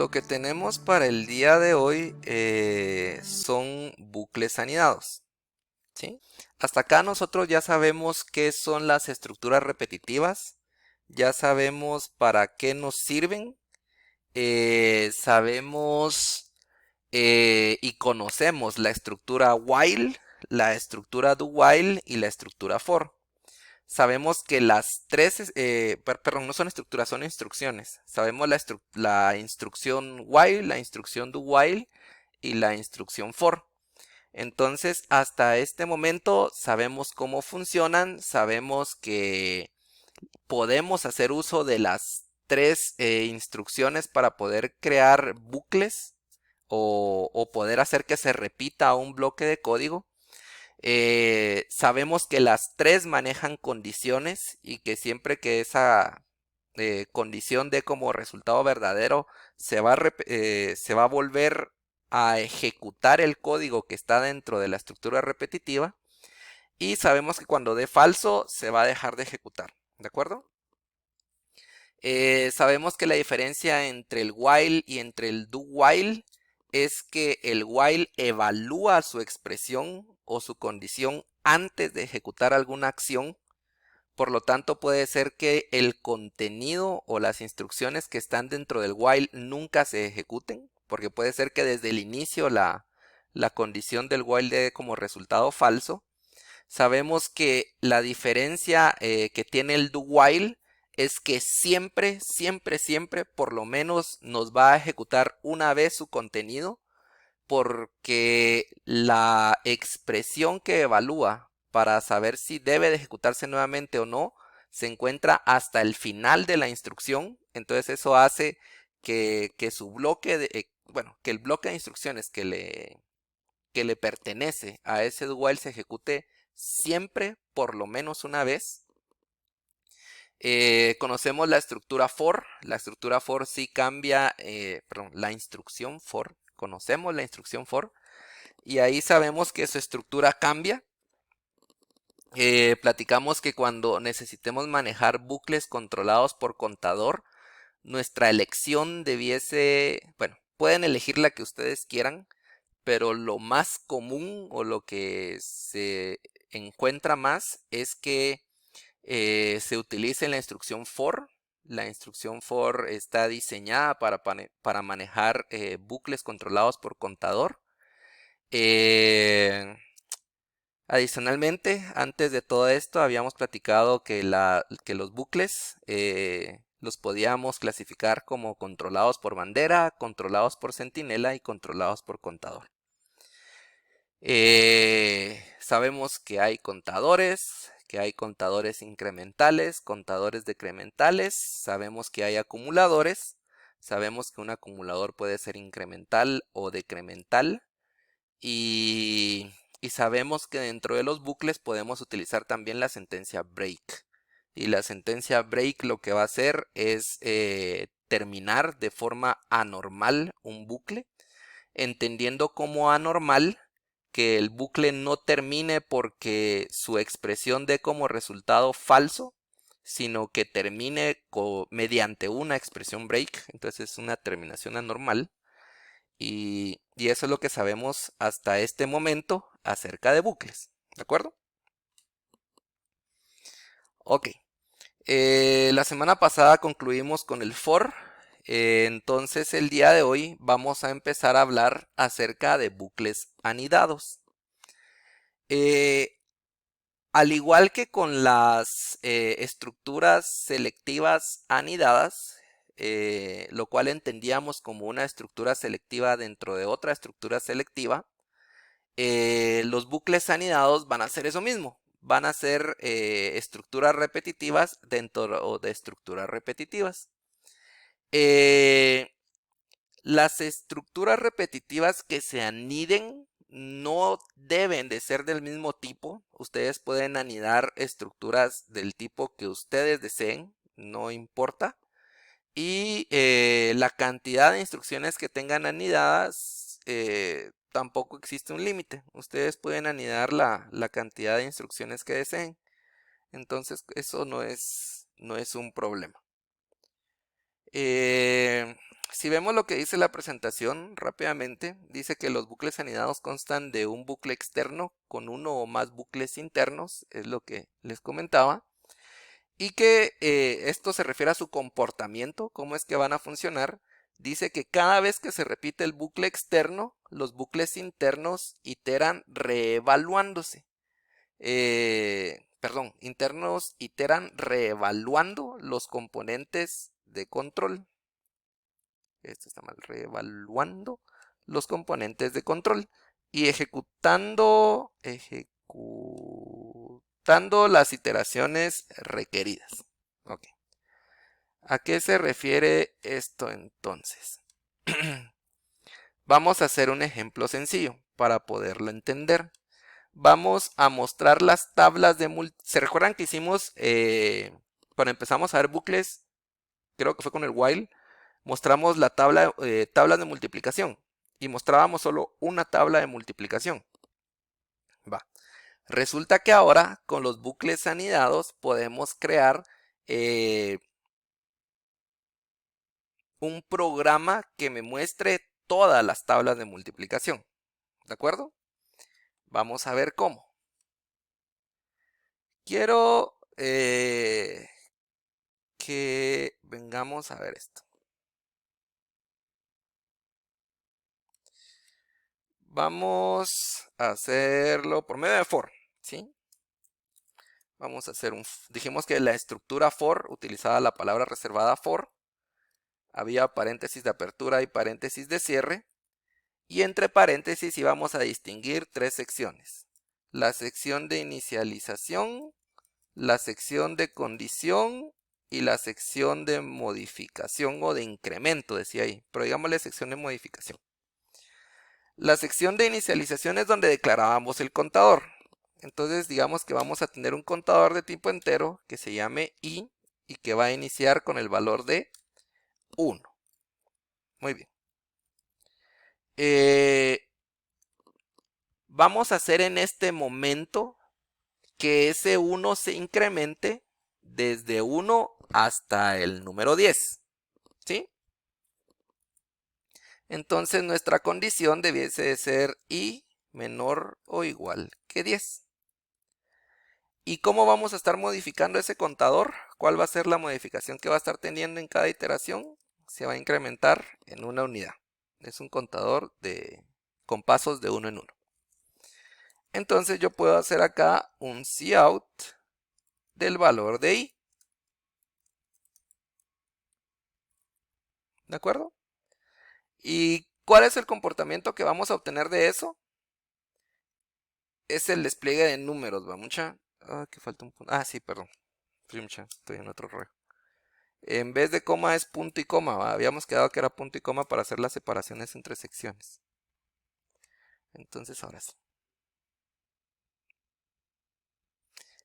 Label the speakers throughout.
Speaker 1: Lo que tenemos para el día de hoy son bucles anidados, ¿sí? Hasta acá nosotros ya sabemos qué son las estructuras repetitivas, ya sabemos para qué nos sirven, sabemos y conocemos la estructura while, la estructura do while y la estructura for. Sabemos que las tres, perdón, no son estructuras, son instrucciones. Sabemos la instrucción while, la instrucción do while y la instrucción for. Entonces, hasta este momento sabemos cómo funcionan, sabemos que podemos hacer uso de las tres instrucciones para poder crear bucles o poder hacer que se repita un bloque de código. Sabemos que las tres manejan condiciones y que siempre que esa condición dé como resultado verdadero, se va a volver a ejecutar el código que está dentro de la estructura repetitiva. Y sabemos que cuando dé falso, se va a dejar de ejecutar. ¿De acuerdo? Sabemos que la diferencia entre el while y entre el do while es que el while evalúa su expresión o su condición antes de ejecutar alguna acción. Por lo tanto, puede ser que el contenido o las instrucciones que están dentro del while nunca se ejecuten, porque puede ser que desde el inicio la condición del while dé como resultado falso. Sabemos que la diferencia que tiene el do while es que siempre, siempre, siempre, por lo menos nos va a ejecutar una vez su contenido, porque la expresión que evalúa para saber si debe de ejecutarse nuevamente o no se encuentra hasta el final de la instrucción. Entonces eso hace que su bloque bueno, que el bloque de instrucciones que le pertenece a ese do while se ejecute siempre por lo menos una vez. Conocemos la estructura for. La estructura for sí cambia, perdón, la instrucción for. Conocemos la instrucción for y ahí sabemos que su estructura cambia. Platicamos que cuando necesitemos manejar bucles controlados por contador, nuestra elección debiese, bueno, pueden elegir la que ustedes quieran, pero lo más común o lo que se encuentra más es que se utilice la instrucción for. La instrucción for está diseñada para manejar bucles controlados por contador. Adicionalmente, antes de todo esto, habíamos platicado que los bucles los podíamos clasificar como controlados por bandera, controlados por centinela y controlados por contador. Sabemos que hay contadores incrementales, contadores decrementales, sabemos que hay acumuladores, sabemos que un acumulador puede ser incremental o decremental y sabemos que dentro de los bucles podemos utilizar también la sentencia break. Y la sentencia break lo que va a hacer es terminar de forma anormal un bucle, entendiendo como anormal que el bucle no termine porque su expresión dé como resultado falso, sino que termine mediante una expresión break. Entonces es una terminación anormal. Y eso es lo que sabemos hasta este momento acerca de bucles. ¿De acuerdo? Ok. La semana pasada concluimos con el for. Entonces el día de hoy vamos a empezar a hablar acerca de bucles anidados. Eh, Al igual que con las estructuras selectivas anidadas, lo cual entendíamos como una estructura selectiva dentro de otra estructura selectiva, los bucles anidados van a hacer eso mismo. Van a ser estructuras repetitivas dentro de estructuras repetitivas. Eh, las estructuras repetitivas que se aniden no deben de ser del mismo tipo. Ustedes pueden anidar estructuras del tipo que ustedes deseen, no importa. Y la cantidad de instrucciones que tengan anidadas, tampoco existe un límite. Ustedes pueden anidar la cantidad de instrucciones que deseen. Entonces eso no es un problema. Si vemos lo que dice la presentación rápidamente, dice que los bucles anidados constan de un bucle externo con uno o más bucles internos, es lo que les comentaba, y que esto se refiere a su comportamiento, cómo es que van a funcionar. Dice que cada vez que se repite el bucle externo, los bucles internos iteran reevaluándose. Internos iteran reevaluando los componentes de control. Esto está mal, reevaluando los componentes de control y ejecutando las iteraciones requeridas. Ok. ¿A qué se refiere esto entonces? Vamos a hacer un ejemplo sencillo para poderlo entender. Vamos a mostrar las tablas de ¿Se recuerdan que hicimos cuando empezamos a ver bucles? Creo que fue con el while. Mostramos la tablas de multiplicación y mostrábamos solo una tabla de multiplicación. Va. Resulta que ahora con los bucles anidados podemos crear un programa que me muestre todas las tablas de multiplicación. ¿De acuerdo? Vamos a ver cómo. Quiero que vengamos a ver esto. Vamos a hacerlo por medio de for, ¿sí? Vamos a hacer dijimos que la estructura for utilizaba la palabra reservada for. Había paréntesis de apertura y paréntesis de cierre. Y entre paréntesis íbamos a distinguir tres secciones. La sección de inicialización, la sección de condición y la sección de modificación o de incremento, decía ahí. Pero digámosle sección de modificación. La sección de inicialización es donde declarábamos el contador. Entonces digamos que vamos a tener un contador de tipo entero que se llame i y que va a iniciar con el valor de 1. Muy bien. Vamos a hacer en este momento que ese 1 se incremente desde 1 hasta el número 10. ¿Sí? Entonces nuestra condición debiese de ser i menor o igual que 10. ¿Y cómo vamos a estar modificando ese contador? ¿Cuál va a ser la modificación que va a estar teniendo en cada iteración? Se va a incrementar en una unidad. Es un contador con pasos de 1 en 1. Entonces yo puedo hacer acá un cout del valor de i. ¿De acuerdo? ¿Y cuál es el comportamiento que vamos a obtener de eso? Es el despliegue de números, ¿va mucha? Ah, que falta un punto. Ah, sí, perdón. Sí, mucha, estoy en otro rollo. En vez de coma es punto y coma, ¿va? Habíamos quedado que era punto y coma para hacer las separaciones entre secciones. Entonces ahora sí.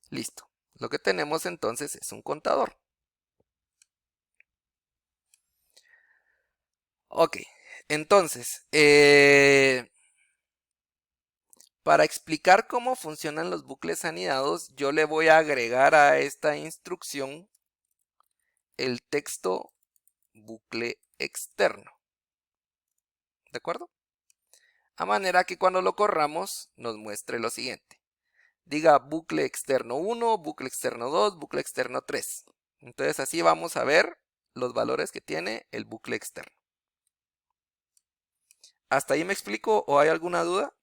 Speaker 1: Listo. Lo que tenemos entonces es un contador. Ok. Entonces, para explicar cómo funcionan los bucles anidados, yo le voy a agregar a esta instrucción el texto bucle externo. ¿De acuerdo? A manera que cuando lo corramos nos muestre lo siguiente. Diga bucle externo 1, bucle externo 2, bucle externo 3. Entonces así vamos a ver los valores que tiene el bucle externo. ¿Hasta ahí me explico o hay alguna duda?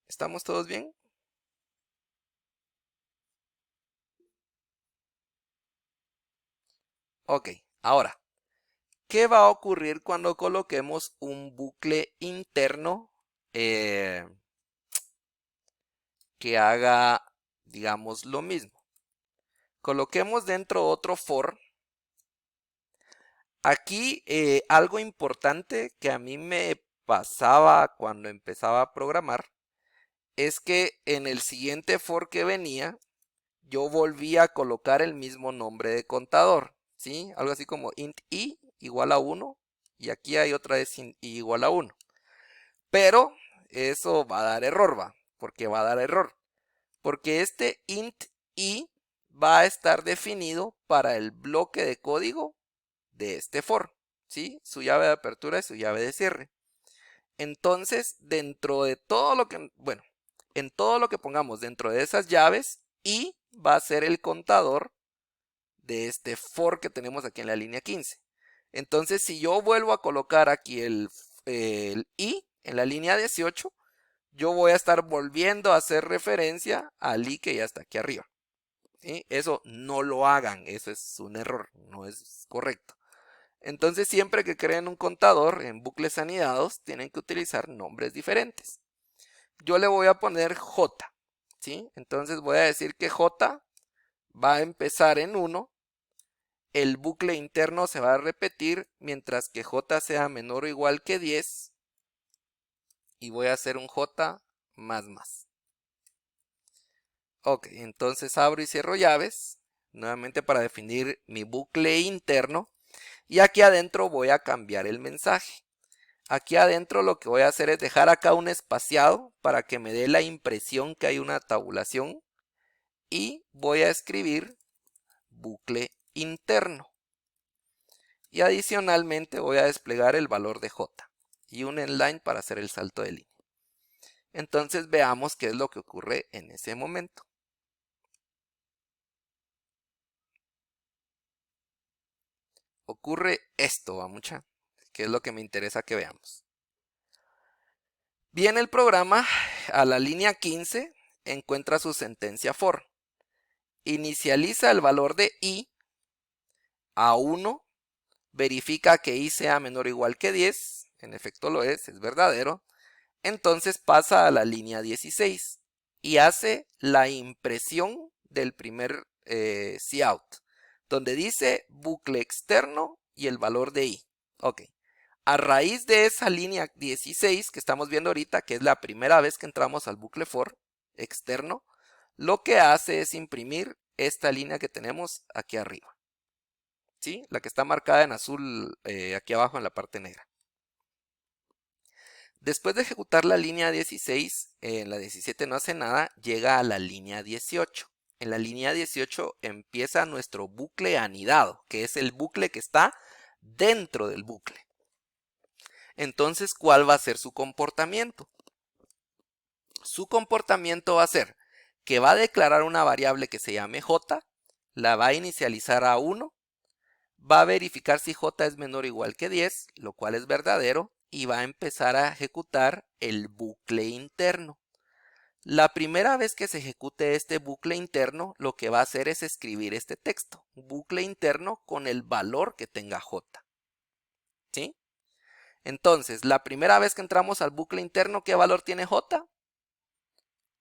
Speaker 1: ¿Estamos todos bien? Ok, ahora, ¿qué va a ocurrir cuando coloquemos un bucle interno que haga, digamos, lo mismo? Coloquemos dentro otro for. Aquí algo importante que a mí me pasaba cuando empezaba a programar es que en el siguiente for que venía yo volvía a colocar el mismo nombre de contador, ¿sí? Algo así como int i igual a 1 y aquí hay otra vez int i igual a 1. Pero eso va a dar error, ¿va? porque va a dar error. Porque este int i va a estar definido para el bloque de código de este for, ¿sí? Su llave de apertura y su llave de cierre. Entonces, dentro de todo lo que, bueno, en todo lo que pongamos dentro de esas llaves, i va a ser el contador de este for que tenemos aquí en la línea 15. Entonces, si yo vuelvo a colocar aquí el i en la línea 18, yo voy a estar volviendo a hacer referencia al i que ya está aquí arriba. ¿Sí? Eso no lo hagan, eso es un error, no es correcto. Entonces, siempre que creen un contador en bucles anidados, tienen que utilizar nombres diferentes. Yo le voy a poner j, ¿sí? Entonces voy a decir que j va a empezar en 1. El bucle interno se va a repetir mientras que j sea menor o igual que 10. Y voy a hacer un j más. Ok, entonces abro y cierro llaves. Nuevamente para definir mi bucle interno. Y aquí adentro voy a cambiar el mensaje. Aquí adentro lo que voy a hacer es dejar acá un espaciado para que me dé la impresión que hay una tabulación. Y voy a escribir bucle interno. Y adicionalmente voy a desplegar el valor de j. Y un endline para hacer el salto de línea. Entonces veamos qué es lo que ocurre en ese momento. Ocurre esto, va mucha, que es lo que me interesa que veamos. Viene el programa a la línea 15, encuentra su sentencia for. Inicializa el valor de i a 1, verifica que i sea menor o igual que 10, en efecto lo es verdadero. Entonces pasa a la línea 16 y hace la impresión del primer cout, donde dice bucle externo y el valor de i. Ok. A raíz de esa línea 16 que estamos viendo ahorita, que es la primera vez que entramos al bucle for externo, lo que hace es imprimir esta línea que tenemos aquí arriba. ¿Sí? La que está marcada en azul aquí abajo en la parte negra. Después de ejecutar la línea 16, en la 17 no hace nada, llega a la línea 18. En la línea 18 empieza nuestro bucle anidado, que es el bucle que está dentro del bucle. Entonces, ¿cuál va a ser su comportamiento? Su comportamiento va a ser que va a declarar una variable que se llame j, la va a inicializar a 1, va a verificar si j es menor o igual que 10, lo cual es verdadero, y va a empezar a ejecutar el bucle interno. La primera vez que se ejecute este bucle interno, lo que va a hacer es escribir este texto, bucle interno con el valor que tenga j. ¿Sí? Entonces, la primera vez que entramos al bucle interno, ¿qué valor tiene j?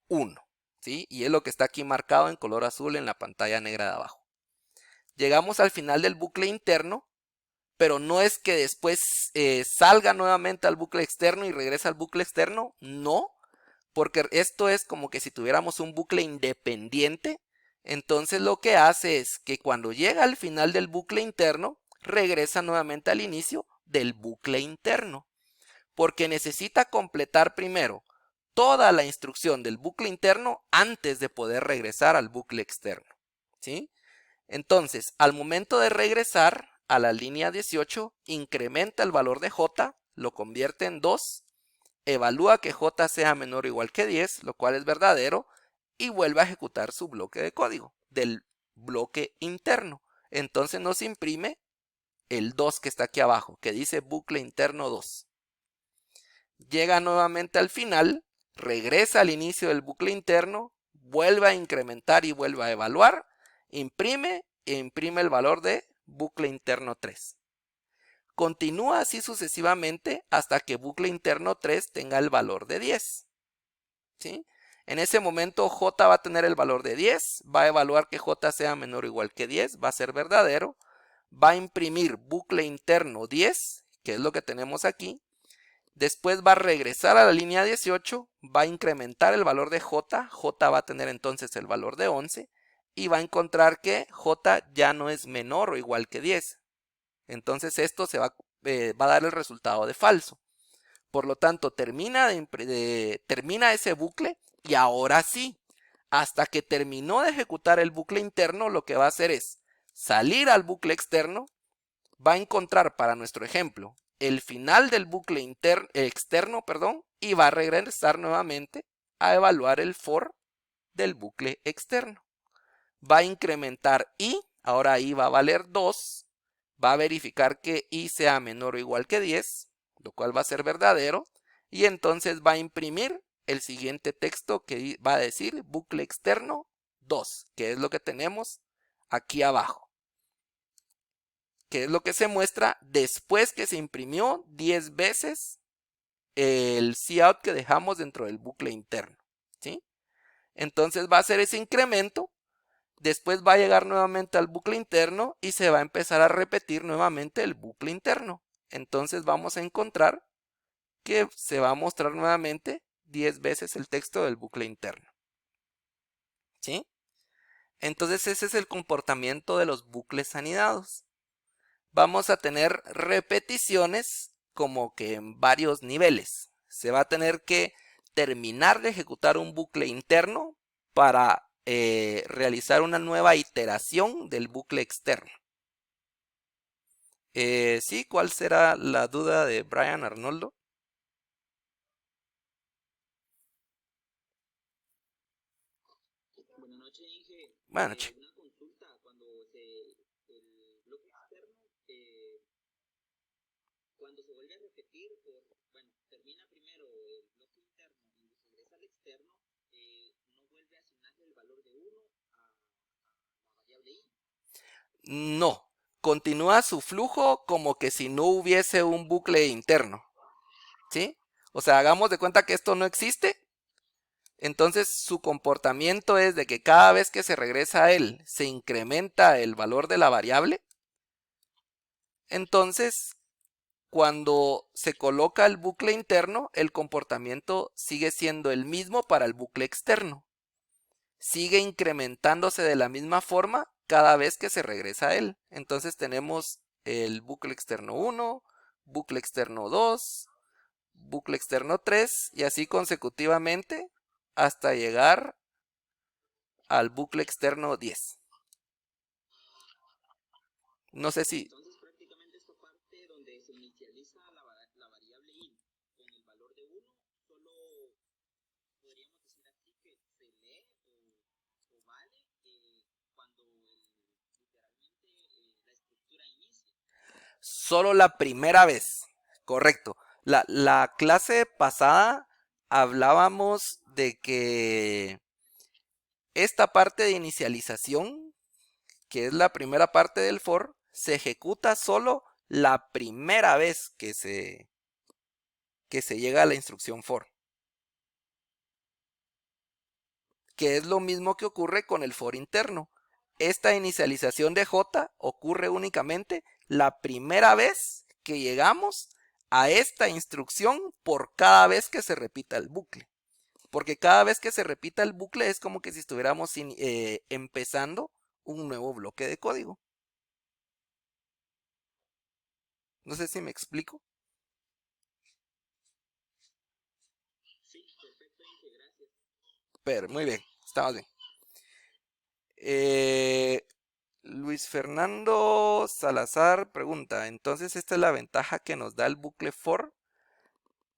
Speaker 1: 1. ¿Sí? Y es lo que está aquí marcado en color azul en la pantalla negra de abajo. Llegamos al final del bucle interno, pero no es que después salga nuevamente al bucle externo y regrese al bucle externo, no, porque esto es como que si tuviéramos un bucle independiente. Entonces lo que hace es que cuando llega al final del bucle interno, regresa nuevamente al inicio del bucle interno, porque necesita completar primero toda la instrucción del bucle interno antes de poder regresar al bucle externo. ¿Sí? Entonces, al momento de regresar a la línea 18, incrementa el valor de j, lo convierte en 2, evalúa que j sea menor o igual que 10, lo cual es verdadero, y vuelve a ejecutar su bloque de código del bloque interno. Entonces nos imprime el 2 que está aquí abajo, que dice bucle interno 2. Llega nuevamente al final, regresa al inicio del bucle interno, vuelve a incrementar y vuelve a evaluar, imprime e imprime el valor de bucle interno 3. Continúa así sucesivamente hasta que bucle interno 3 tenga el valor de 10. ¿Sí? En ese momento j va a tener el valor de 10, va a evaluar que j sea menor o igual que 10, va a ser verdadero, va a imprimir bucle interno 10, que es lo que tenemos aquí. Después va a regresar a la línea 18, va a incrementar el valor de j va a tener entonces el valor de 11 y va a encontrar que j ya no es menor o igual que 10. Entonces esto va a dar el resultado de falso. Por lo tanto, termina ese bucle y ahora sí, hasta que terminó de ejecutar el bucle interno, lo que va a hacer es salir al bucle externo, va a encontrar para nuestro ejemplo el final del bucle externo, y va a regresar nuevamente a evaluar el for del bucle externo. Va a incrementar i, ahora i va a valer 2, va a verificar que i sea menor o igual que 10, lo cual va a ser verdadero, y entonces va a imprimir el siguiente texto que va a decir bucle externo 2, que es lo que tenemos aquí abajo, que es lo que se muestra después que se imprimió 10 veces el cout que dejamos dentro del bucle interno, ¿sí? Entonces va a hacer ese incremento, después va a llegar nuevamente al bucle interno y se va a empezar a repetir nuevamente el bucle interno. Entonces vamos a encontrar que se va a mostrar nuevamente 10 veces el texto del bucle interno, ¿sí? Entonces ese es el comportamiento de los bucles anidados. Vamos a tener repeticiones como que en varios niveles. Se va a tener que terminar de ejecutar un bucle interno para realizar una nueva iteración del bucle externo. ¿Sí? ¿Cuál será la duda de Brian Arnoldo?
Speaker 2: Buenas noches, Inge.
Speaker 1: Buenas noches.
Speaker 2: Una consulta, el bloque externo, cuando se vuelve a repetir, termina primero el bloque interno y regresa al externo, no vuelve a asignarle el valor de 1 a la variable i.
Speaker 1: No, continúa su flujo como que si no hubiese un bucle interno, ¿sí? O sea, hagamos de cuenta que esto no existe. Entonces su comportamiento es de que cada vez que se regresa a él se incrementa el valor de la variable. Entonces, cuando se coloca el bucle interno, el comportamiento sigue siendo el mismo para el bucle externo. Sigue incrementándose de la misma forma cada vez que se regresa a él. Entonces tenemos el bucle externo 1, bucle externo 2, bucle externo 3 y así consecutivamente hasta llegar al bucle externo 10. No sé si...
Speaker 2: Entonces prácticamente esta parte donde se inicializa la variable i con el valor de 1, solo podríamos decir así que se lee o vale cuando literalmente la estructura inicia.
Speaker 1: Solo la primera vez. Correcto. La clase pasada hablábamos de que esta parte de inicialización, que es la primera parte del for, se ejecuta solo la primera vez que se llega a la instrucción for. Que es lo mismo que ocurre con el for interno. Esta inicialización de j ocurre únicamente la primera vez que llegamos a esta instrucción por cada vez que se repita el bucle. Porque cada vez que se repita el bucle es como que si estuviéramos empezando un nuevo bloque de código. No sé si me explico.
Speaker 2: Sí, perfecto, Inge, gracias.
Speaker 1: Pero muy bien, estamos bien. Luis Fernando Salazar pregunta, entonces esta es la ventaja que nos da el bucle for.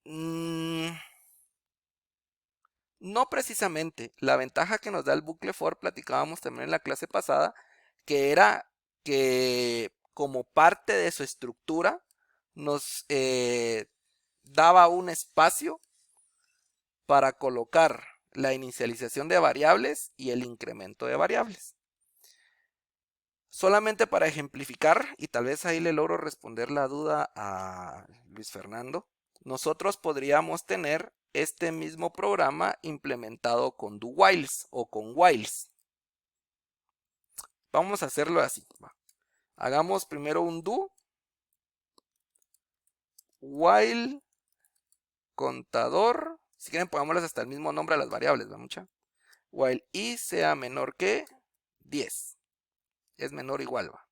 Speaker 1: No precisamente. La ventaja que nos da el bucle for, platicábamos también en la clase pasada, que era que como parte de su estructura nos daba un espacio para colocar la inicialización de variables y el incremento de variables. Solamente para ejemplificar, y tal vez ahí le logro responder la duda a Luis Fernando, nosotros podríamos tener este mismo programa implementado con do whiles o con whiles. Vamos a hacerlo así. Hagamos primero un do while contador. Si quieren pongámosles hasta el mismo nombre a las variables, ¿va mucha? While i sea menor que 10. Es menor o igual, ¿va?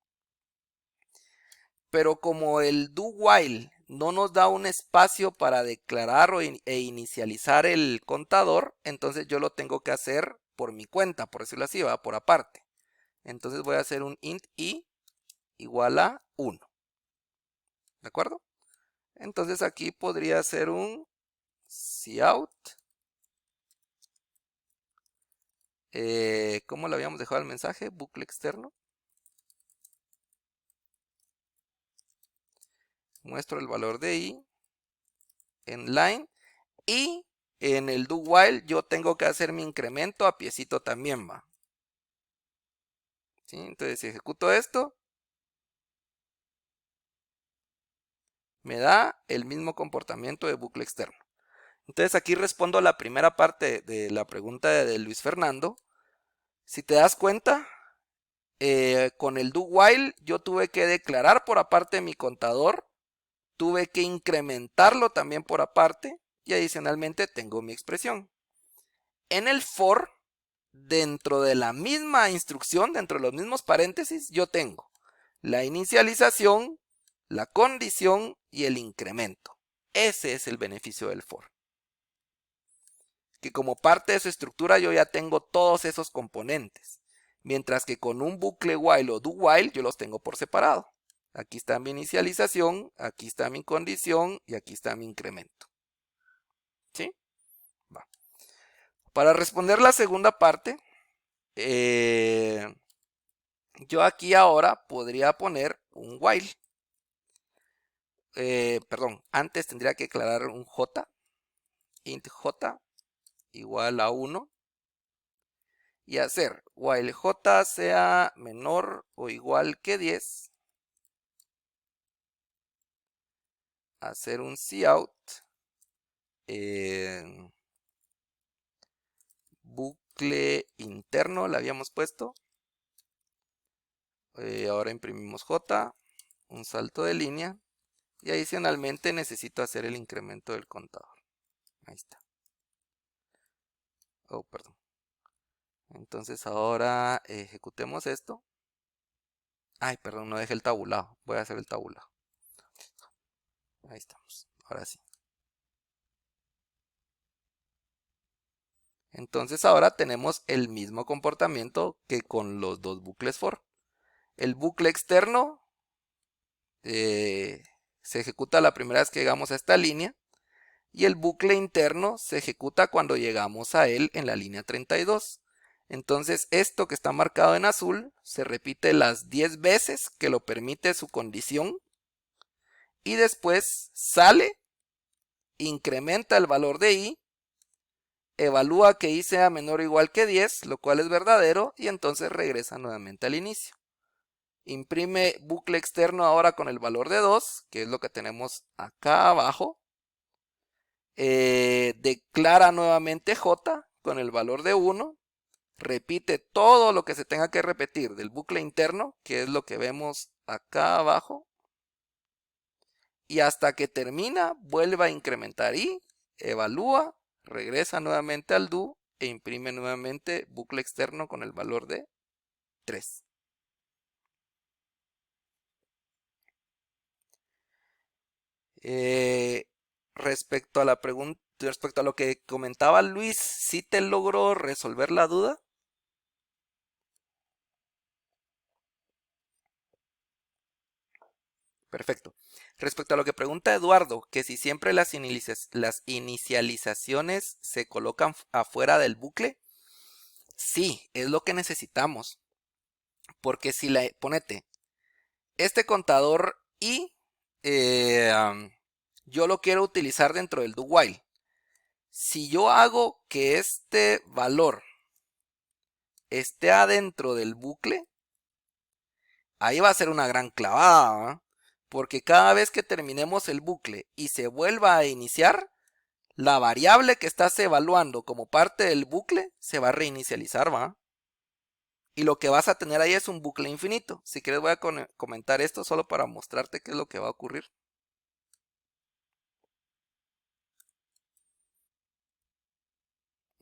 Speaker 1: Pero como el do while no nos da un espacio para declarar e inicializar el contador, entonces yo lo tengo que hacer por mi cuenta, por decirlo así, va por aparte. Entonces voy a hacer un int i igual a 1. ¿De acuerdo? Entonces aquí podría ser un cout. ¿Cómo le habíamos dejado el mensaje? Bucle externo. Muestro el valor de i en line. Y en el do while yo tengo que hacer mi incremento a piecito también, va. ¿Sí? Entonces si ejecuto esto, me da el mismo comportamiento de bucle externo. Entonces aquí respondo a la primera parte de la pregunta de Luis Fernando. Si te das cuenta, con el do while yo tuve que declarar por aparte mi contador, tuve que incrementarlo también por aparte y adicionalmente tengo mi expresión. En el for, dentro de la misma instrucción, dentro de los mismos paréntesis, yo tengo la inicialización, la condición y el incremento. Ese es el beneficio del for. Que como parte de su estructura yo ya tengo todos esos componentes. Mientras que con un bucle while o do while yo los tengo por separado. Aquí está mi inicialización, aquí está mi condición y aquí está mi incremento. ¿Sí? Va. Para responder la segunda parte, yo aquí ahora podría poner un while. Perdón, antes tendría que declarar un j, int j igual a 1. Y hacer while j sea menor o igual que 10. Hacer un cout. Bucle interno le habíamos puesto. Ahora imprimimos j, un salto de línea. Y adicionalmente necesito hacer el incremento del contador. Ahí está. Oh, perdón. Entonces ahora ejecutemos esto. Ay, perdón, no dejé el tabulado. Voy a hacer el tabulado. Ahí estamos. Ahora sí. Entonces ahora tenemos el mismo comportamiento que con los dos bucles for. El bucle externo se ejecuta la primera vez que llegamos a esta línea. Y el bucle interno se ejecuta cuando llegamos a él en la línea 32. Entonces esto que está marcado en azul se repite las 10 veces que lo permite su condición. Y después sale, incrementa el valor de i, evalúa que i sea menor o igual que 10, lo cual es verdadero, y entonces regresa nuevamente al inicio. Imprime bucle externo ahora con el valor de 2, que es lo que tenemos acá abajo. Declara nuevamente j con el valor de 1. Repite todo lo que se tenga que repetir del bucle interno, que es lo que vemos acá abajo. Y hasta que termina, vuelve a incrementar i, evalúa, regresa nuevamente al do e imprime nuevamente bucle externo con el valor de 3. Respecto a la pregunta, respecto a lo que comentaba Luis, ¿sí te logró resolver la duda? Perfecto. Respecto a lo que pregunta Eduardo, que si siempre las inicializaciones se colocan afuera del bucle, sí, es lo que necesitamos. Porque si ponete, este contador i, yo lo quiero utilizar dentro del do while. Si yo hago que este valor esté adentro del bucle, ahí va a ser una gran clavada, ¿eh? Porque cada vez que terminemos el bucle y se vuelva a iniciar, la variable que estás evaluando como parte del bucle se va a reinicializar, ¿va? Y lo que vas a tener ahí es un bucle infinito. Si quieres voy a comentar esto solo para mostrarte qué es lo que va a ocurrir.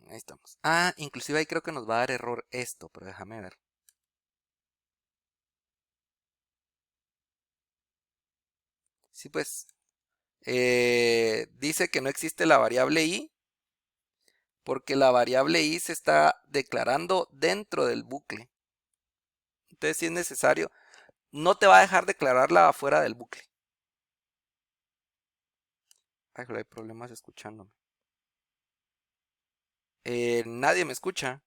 Speaker 1: Ahí estamos. Ah, inclusive ahí creo que nos va a dar error esto, pero déjame ver. Sí, pues dice que no existe la variable i, porque la variable i se está declarando dentro del bucle. Entonces, si es necesario, no te va a dejar declararla afuera del bucle. Ay, hay problemas escuchándome. Nadie me escucha.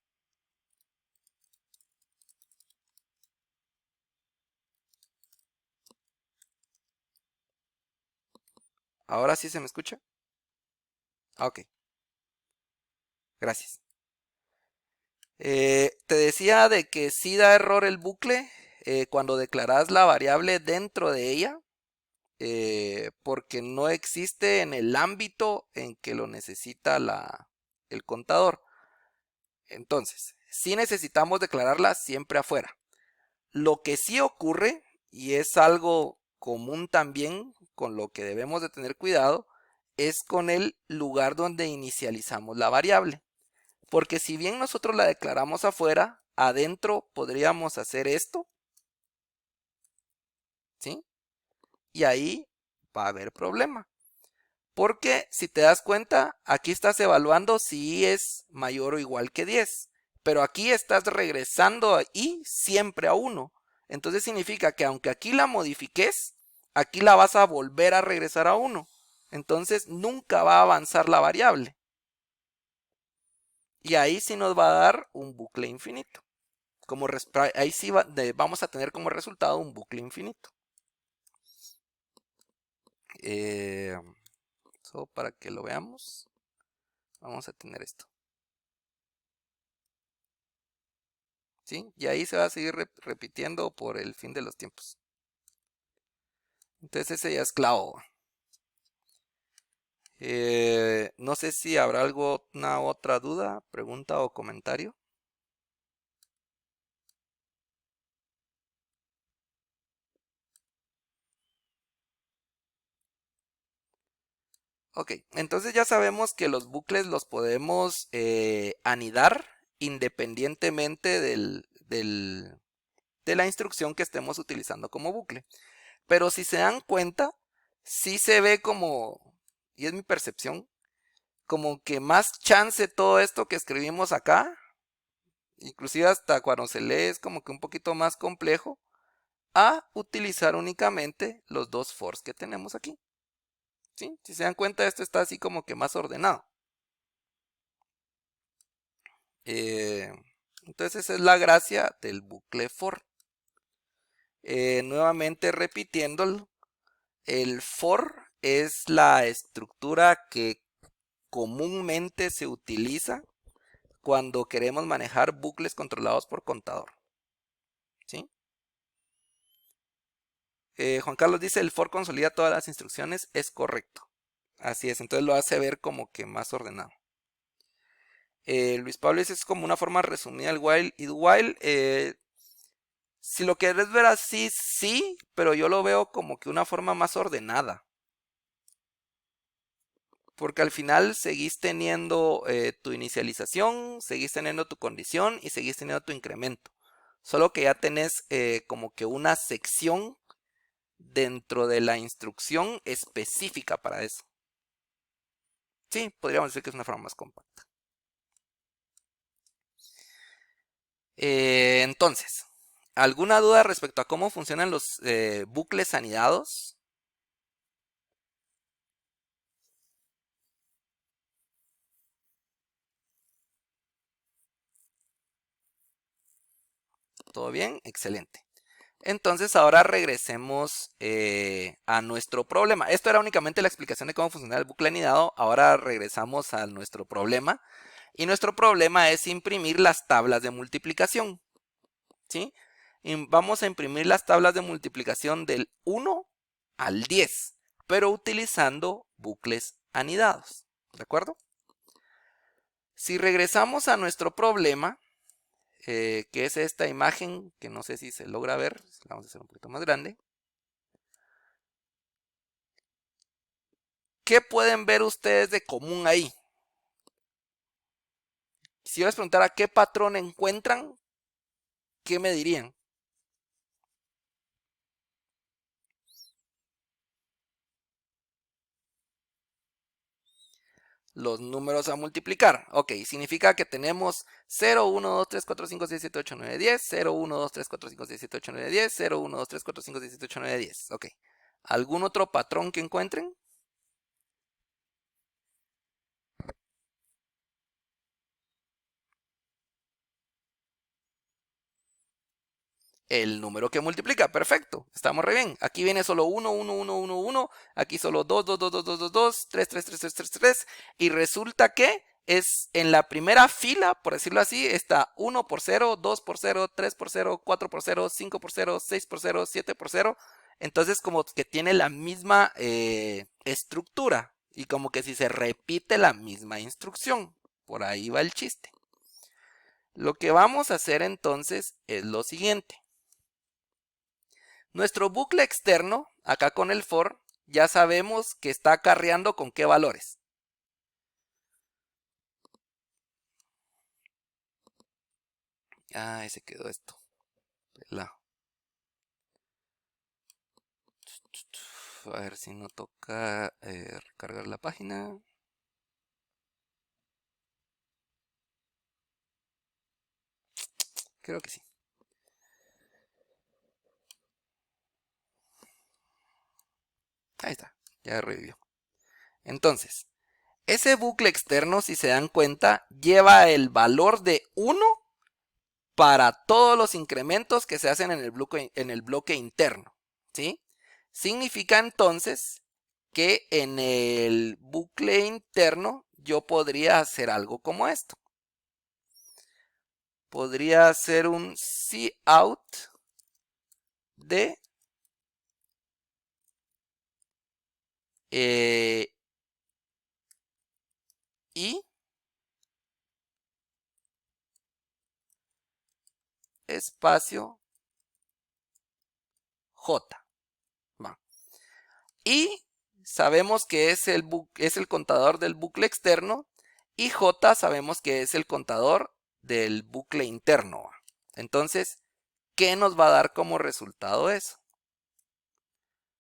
Speaker 1: ¿Ahora sí se me escucha? Ok. Gracias. Te decía de que sí da error el bucle cuando declaras la variable dentro de ella, porque no existe en el ámbito en que lo necesita el contador. Entonces, sí necesitamos declararla siempre afuera. Lo que sí ocurre, y es algo común también con lo que debemos de tener cuidado, es con el lugar donde inicializamos la variable. Porque si bien nosotros la declaramos afuera, adentro podríamos hacer esto, ¿sí? Y ahí va a haber problema. Porque si te das cuenta, aquí estás evaluando si i es mayor o igual que 10. Pero aquí estás regresando a i siempre a 1. Entonces significa que aunque aquí la modifiques, aquí la vas a volver a regresar a 1. Entonces nunca va a avanzar la variable. Y ahí sí nos va a dar un bucle infinito. Ahí sí vamos a tener como resultado un bucle infinito. Solo para que lo veamos, vamos a tener esto. ¿Sí? Y ahí se va a seguir repitiendo por el fin de los tiempos. Entonces ese ya es clavo. No sé si habrá alguna otra duda, pregunta o comentario. Ok, entonces ya sabemos que los bucles los podemos anidar independientemente de la instrucción que estemos utilizando como bucle. Pero si se dan cuenta, sí se ve como, y es mi percepción, como que más chance todo esto que escribimos acá, inclusive hasta cuando se lee es como que un poquito más complejo, a utilizar únicamente los dos fors que tenemos aquí. ¿Sí? Si se dan cuenta, esto está así como que más ordenado. Entonces esa es la gracia del bucle for. Nuevamente repitiéndolo, el for es la estructura que comúnmente se utiliza cuando queremos manejar bucles controlados por contador. ¿Sí? Juan Carlos dice, el for consolida todas las instrucciones. Es correcto. Así es, entonces lo hace ver como que más ordenado. Luis Pablo dice, es como una forma resumida del while y do while. Si lo quieres ver así, sí, pero yo lo veo como que una forma más ordenada. Porque al final seguís teniendo tu inicialización, seguís teniendo tu condición y seguís teniendo tu incremento. Solo que ya tenés como que una sección dentro de la instrucción específica para eso. Sí, podríamos decir que es una forma más compacta. Entonces, ¿alguna duda respecto a cómo funcionan los bucles anidados? ¿Todo bien? Excelente. Entonces ahora regresemos a nuestro problema. Esto era únicamente la explicación de cómo funciona el bucle anidado. Ahora regresamos a nuestro problema. Y nuestro problema es imprimir las tablas de multiplicación. ¿Sí? Vamos a imprimir las tablas de multiplicación del 1 al 10, pero utilizando bucles anidados. ¿De acuerdo? Si regresamos a nuestro problema, que es esta imagen, que no sé si se logra ver, la vamos a hacer un poquito más grande. ¿Qué pueden ver ustedes de común ahí? Si yo les preguntara qué patrón encuentran, ¿qué me dirían? los números a multiplicar. Ok, significa que tenemos 0, 1, 2, 3, 4, 5, 6, 7, 8, 9, 10, 0, 1, 2, 3, 4, 5, 6, 7, 8, 9, 10, 0, 1, 2, 3, 4, 5, 6, 7, 8, 9, 10. Ok. ¿Algún otro patrón que encuentren? El número que multiplica, perfecto, estamos re bien. Aquí viene solo 1, 1, 1, 1, 1, aquí solo 2, 2, 2, 2, 2, 2, 2, 3, 3, 3, 3, 3, 3, y resulta que es en la primera fila, por decirlo así, está 1 por 0, 2 por 0, 3 por 0, 4 por 0, 5 por 0, 6 por 0, 7 por 0, entonces como que tiene la misma estructura, y como que si se repite la misma instrucción, por ahí va el chiste. Lo que vamos a hacer entonces es lo siguiente. Nuestro bucle externo, acá con el for, ya sabemos que está acarreando con qué valores. Ah, se quedó esto. Pelado. A ver si no toca recargar la página. Creo que sí. Ahí está, ya revivió. Entonces, ese bucle externo, si se dan cuenta, lleva el valor de 1 para todos los incrementos que se hacen en el bloque interno, ¿sí? Significa entonces que en el bucle interno yo podría hacer algo como esto. Podría hacer un cout de i espacio j. Va. Y sabemos que es el contador del bucle externo y j sabemos que es el contador del bucle interno. Entonces, ¿qué nos va a dar como resultado eso?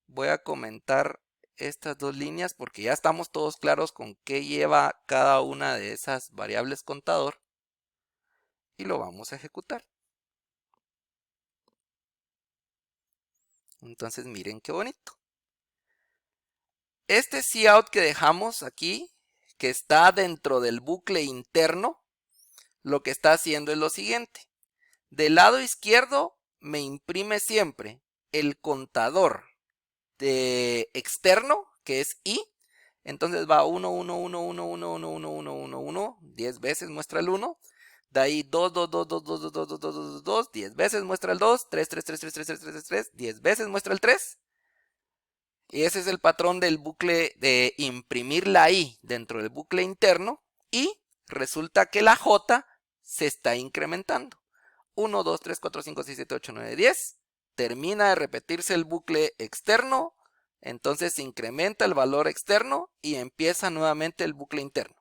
Speaker 1: Voy a comentar estas dos líneas porque ya estamos todos claros con qué lleva cada una de esas variables contador y lo vamos a ejecutar. Entonces miren qué bonito. Este cout que dejamos aquí, que está dentro del bucle interno, lo que está haciendo es lo siguiente. Del lado izquierdo me imprime siempre el contador de externo, que es i. Entonces va 1, 1, 1, 1, 1, 1, 1, 1, 1, 1, 10 veces muestra el 1. De ahí 2, 2, 2, 2, 2, 2, 2, 2, 2, 2, 2, 10 veces muestra el 2, 3, 3, 3, 3, 3, 3, 3, 3, 10 veces muestra el 3. Y ese es el patrón del bucle de imprimir la i dentro del bucle interno. Y resulta que la j se está incrementando. 1, 2, 3, 4, 5, 6, 7, 8, 9, 10. Termina de repetirse el bucle externo. Entonces se incrementa el valor externo y empieza nuevamente el bucle interno.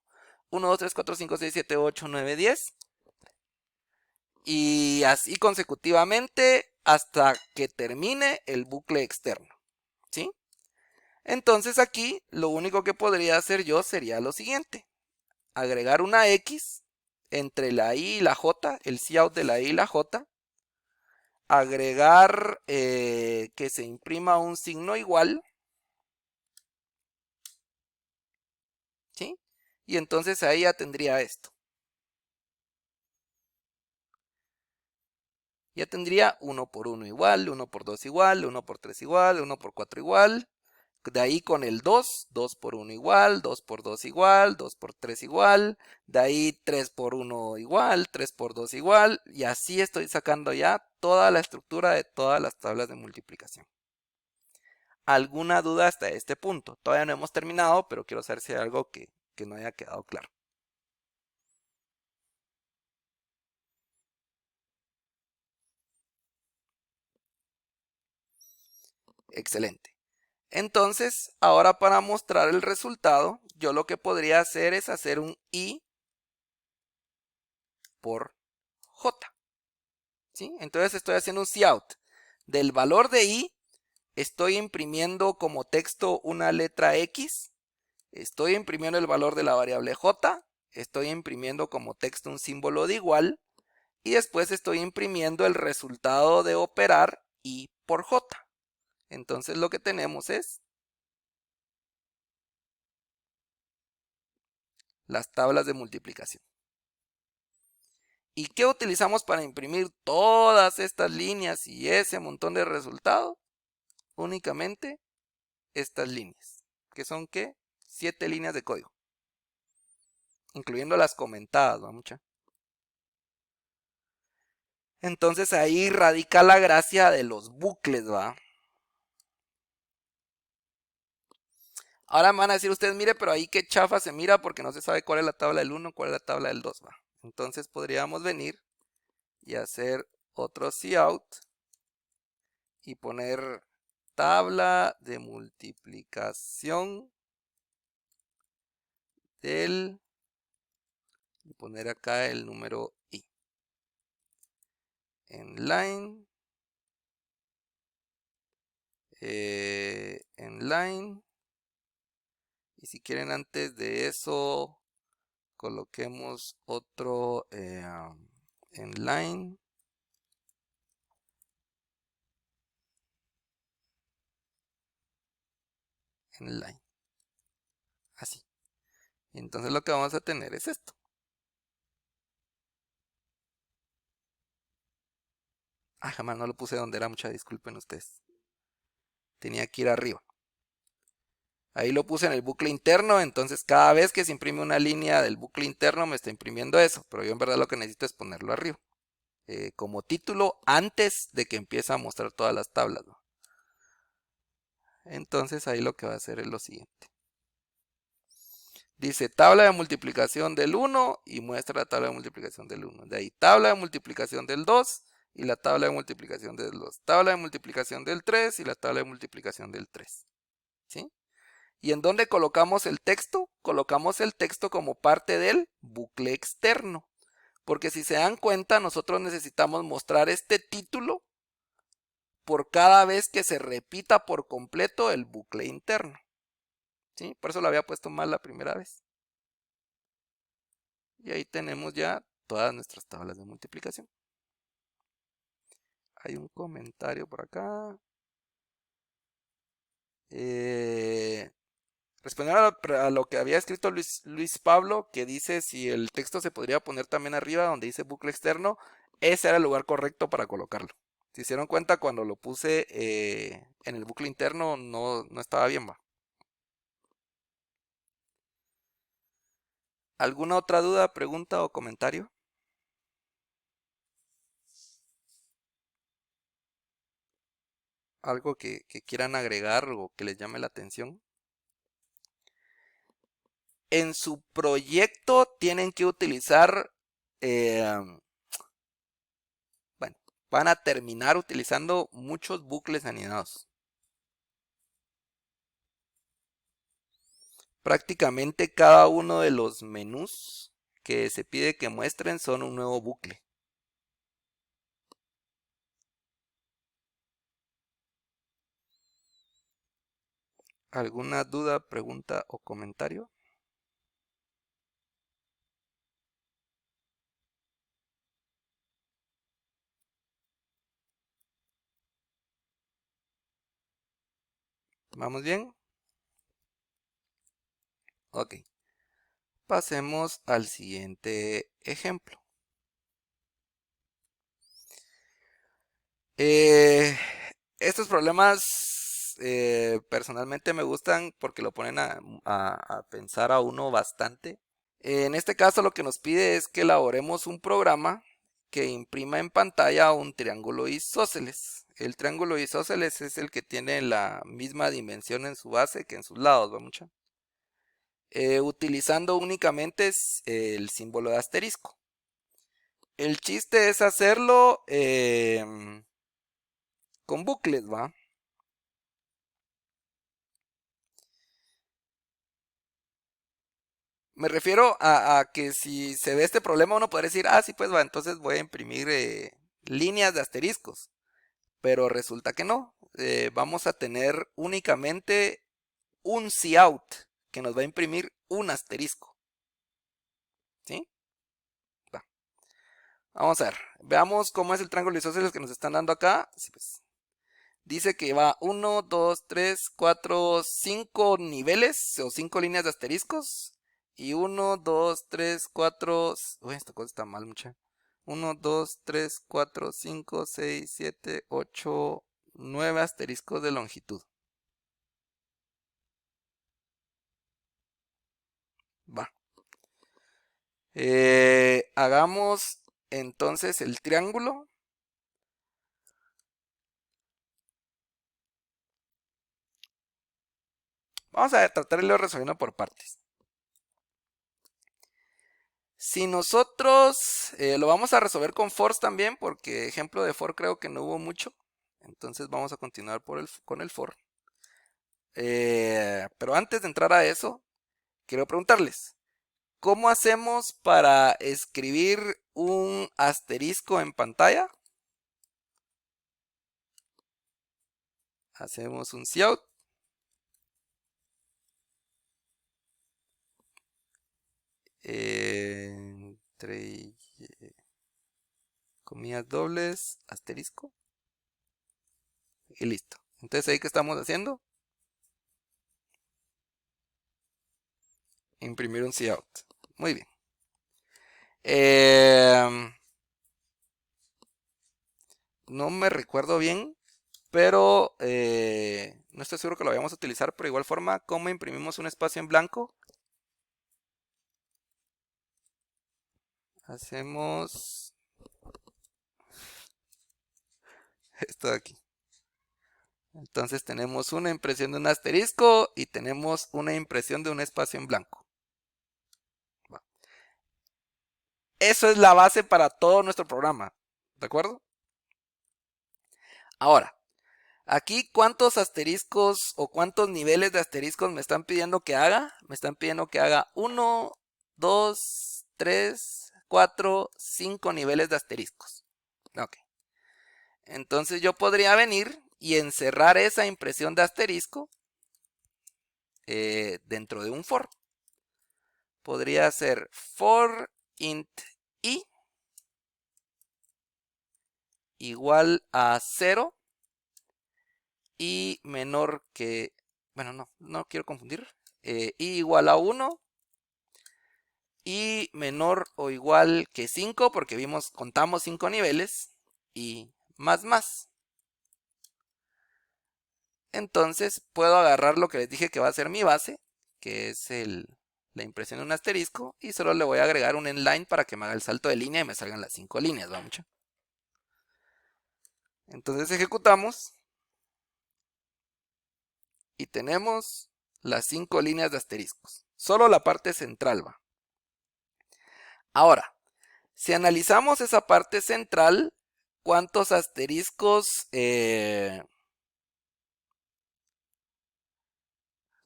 Speaker 1: 1, 2, 3, 4, 5, 6, 7, 8, 9, 10. Y así consecutivamente hasta que termine el bucle externo. ¿Sí? Entonces aquí lo único que podría hacer yo sería lo siguiente. Agregar una X entre la I y la J, el cout de la I y la J. Agregar que se imprima un signo igual. ¿Sí? Y entonces ahí ya tendría esto. Ya tendría 1 por 1 igual, 1 por 2 igual, 1 por 3 igual, 1 por 4 igual. De ahí con el 2, 2 por 1 igual, 2 por 2 igual, 2 por 3 igual. De ahí 3 por 1 igual, 3 por 2 igual. Y así estoy sacando ya toda la estructura de todas las tablas de multiplicación. ¿Alguna duda hasta este punto? Todavía no hemos terminado, pero quiero saber si hay algo que no haya quedado claro. Excelente. Entonces, ahora para mostrar el resultado, yo lo que podría hacer es hacer un i por j. ¿Sí? Entonces estoy haciendo un cout. Del valor de i, estoy imprimiendo como texto una letra X Estoy imprimiendo el valor de la variable j, estoy imprimiendo como texto un símbolo de igual y después estoy imprimiendo el resultado de operar i por j. Entonces lo que tenemos es las tablas de multiplicación. ¿Y qué utilizamos para imprimir todas estas líneas y ese montón de resultados? Únicamente estas líneas, que son ¿qué? 7 líneas de código, incluyendo las comentadas, ¿va mucha? Entonces ahí radica la gracia de los bucles, ¿va? Ahora me van a decir ustedes, mire, pero ahí qué chafa se mira porque no se sabe cuál es la tabla del 1, cuál es la tabla del 2, ¿va? Entonces podríamos venir y hacer otro cout y poner tabla de multiplicación del, y poner acá el número i. En line, y si quieren antes de eso coloquemos otro en line, así. Y entonces lo que vamos a tener es esto. Ah, jamás no lo puse donde era, mucha disculpen ustedes. Tenía que ir arriba. Ahí lo puse en el bucle interno, entonces cada vez que se imprime una línea del bucle interno me está imprimiendo eso, pero yo en verdad lo que necesito es ponerlo arriba. Como título antes de que empiece a mostrar todas las tablas, ¿no? Entonces ahí lo que va a hacer es lo siguiente. Dice tabla de multiplicación del 1 y muestra la tabla de multiplicación del 1. De ahí tabla de multiplicación del 2 y la tabla de multiplicación del 2. Tabla de multiplicación del 3 y la tabla de multiplicación del 3. ¿Sí? ¿Y en dónde colocamos el texto? Colocamos el texto como parte del bucle externo. Porque si se dan cuenta, nosotros necesitamos mostrar este título por cada vez que se repita por completo el bucle interno. ¿Sí? Por eso lo había puesto mal la primera vez. Y ahí tenemos ya todas nuestras tablas de multiplicación. Hay un comentario por acá. Respondiendo a lo que había escrito Luis Pablo, que dice si el texto se podría poner también arriba donde dice bucle externo, ese era el lugar correcto para colocarlo. Si se dieron cuenta, cuando lo puse en el bucle interno no estaba bien, ¿va? ¿Alguna otra duda, pregunta o comentario? ¿Algo que quieran agregar o que les llame la atención? En su proyecto tienen que utilizar, bueno, van a terminar utilizando muchos bucles anidados. Prácticamente cada uno de los menús que se pide que muestren son un nuevo bucle. ¿Alguna duda, pregunta o comentario? ¿Vamos bien? Ok. Pasemos al siguiente ejemplo. Estos problemas personalmente me gustan porque lo ponen a pensar a uno bastante. En este caso lo que nos pide es que elaboremos un programa que imprima en pantalla un triángulo isósceles. El triángulo isósceles es el que tiene la misma dimensión en su base que en sus lados, ¿va mucha? Utilizando únicamente el símbolo de asterisco. El chiste es hacerlo con bucles, ¿va? Me refiero a que si se ve este problema uno podría decir, ah, sí, pues va, entonces voy a imprimir líneas de asteriscos. Pero resulta que no. Vamos a tener únicamente un cout, que nos va a imprimir un asterisco. ¿Sí? Va. Vamos a ver. Veamos cómo es el triángulo isósceles que nos están dando acá. Sí, pues. Dice que va 1, 2, 3, 4, 5 niveles o 5 líneas de asteriscos. Y 1, 2, 3, 4... Uy, esta cosa está mal, mucha. 1, 2, 3, 4, 5, 6, 7, 8, 9 asteriscos de longitud. Va. Hagamos entonces el triángulo. Vamos a tratar de irlo resolviendo por partes. Si nosotros lo vamos a resolver con fors también, porque ejemplo de for creo que no hubo mucho. Entonces vamos a continuar con el for. Pero antes de entrar a eso, quiero preguntarles, ¿cómo hacemos para escribir un asterisco en pantalla? Hacemos un cout. Entre comillas dobles, asterisco. Y listo. Entonces ahí, ¿qué estamos haciendo? Imprimir un cout. Muy bien. No me recuerdo bien, pero no estoy seguro que lo vayamos a utilizar, pero de igual forma, ¿cómo imprimimos un espacio en blanco? Hacemos esto de aquí. Entonces tenemos una impresión de un asterisco y tenemos una impresión de un espacio en blanco. Eso es la base para todo nuestro programa, ¿de acuerdo? Ahora, aquí, ¿cuántos asteriscos o cuántos niveles de asteriscos me están pidiendo que haga? Me están pidiendo que haga 1, 2, 3, 4, 5 niveles de asteriscos. Ok. Entonces yo podría venir y encerrar esa impresión de asterisco dentro de un for. Podría ser for int i igual a 0 y menor que, bueno, no quiero confundir, i igual a 1 y menor o igual que 5, porque contamos 5 niveles, y más. Entonces puedo agarrar lo que les dije que va a ser mi base, que es la impresión de un asterisco, y solo le voy a agregar un endline para que me haga el salto de línea y me salgan las 5 líneas, ¿va mucho? Entonces ejecutamos y tenemos las 5 líneas de asteriscos. Solo la parte central va. Ahora, si analizamos esa parte central, ¿cuántos asteriscos?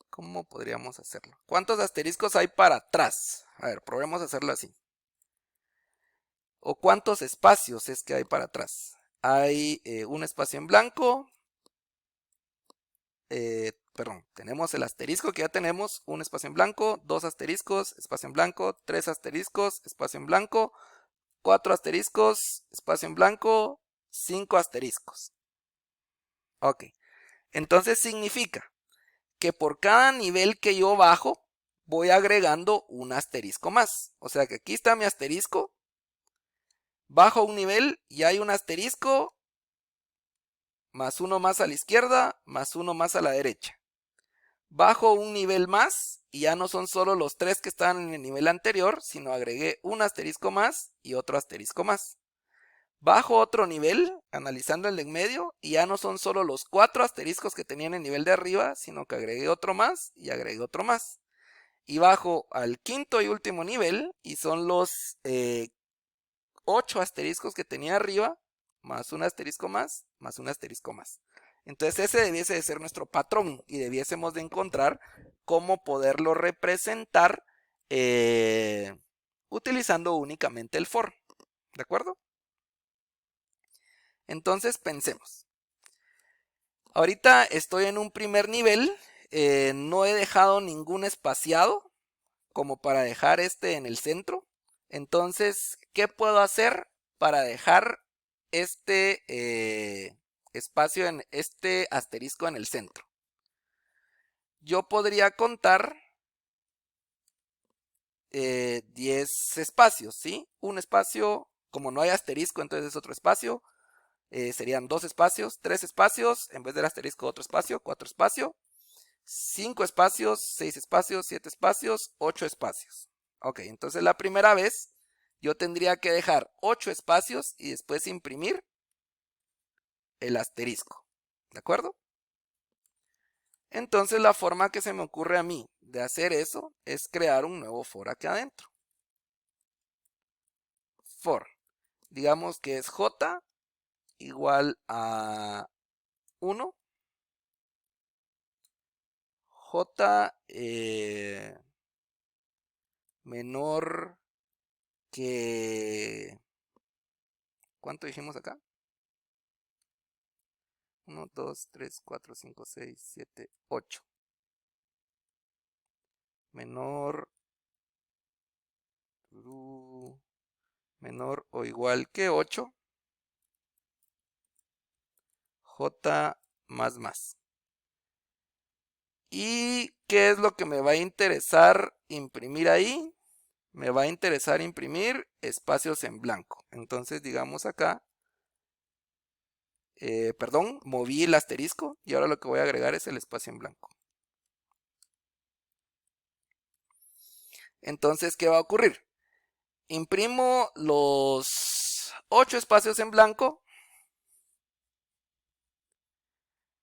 Speaker 1: ¿Cómo podríamos hacerlo? ¿Cuántos asteriscos hay para atrás? A ver, probemos a hacerlo así. ¿O cuántos espacios es que hay para atrás? Hay un espacio en blanco. Perdón, tenemos el asterisco que ya tenemos, un espacio en blanco, 2 asteriscos, espacio en blanco, 3 asteriscos, espacio en blanco, 4 asteriscos, espacio en blanco, 5 asteriscos. Ok, entonces significa que por cada nivel que yo bajo, voy agregando un asterisco más. O sea que aquí está mi asterisco, bajo un nivel y hay un asterisco, más uno más a la izquierda, más uno más a la derecha. Bajo un nivel más y ya no son solo los 3 que estaban en el nivel anterior, sino agregué un asterisco más y otro asterisco más. Bajo otro nivel, analizando el de en medio, y ya no son solo los 4 asteriscos que tenía en el nivel de arriba, sino que agregué otro más y agregué otro más. Y bajo al quinto y último nivel, y son los 8 asteriscos que tenía arriba, más un asterisco más un asterisco más. Entonces ese debiese de ser nuestro patrón y debiésemos de encontrar cómo poderlo representar utilizando únicamente el for. ¿De acuerdo? Entonces pensemos. Ahorita estoy en un primer nivel no he dejado ningún espaciado como para dejar este en el centro. Entonces, ¿qué puedo hacer para dejar este espacio en este asterisco en el centro? Yo podría contar 10 espacios, ¿sí? Un espacio, como no hay asterisco, entonces es otro espacio. Serían 2 espacios, 3 espacios, en vez del asterisco otro espacio, 4 espacios, 5 espacios, 6 espacios, 7 espacios, 8 espacios. Ok, entonces la primera vez yo tendría que dejar 8 espacios y después imprimir el asterisco. ¿De acuerdo? Entonces la forma que se me ocurre a mí de hacer eso es crear un nuevo for aquí adentro. For, digamos que es j igual a 1. J menor que... ¿Cuánto dijimos acá? 1, 2, 3, 4, 5, 6, 7, 8. Menor o igual que 8. J más. ¿Y qué es lo que me va a interesar imprimir ahí? Me va a interesar imprimir espacios en blanco. Entonces digamos acá, perdón, moví el asterisco y ahora lo que voy a agregar es el espacio en blanco. Entonces, ¿qué va a ocurrir? Imprimo los 8 espacios en blanco.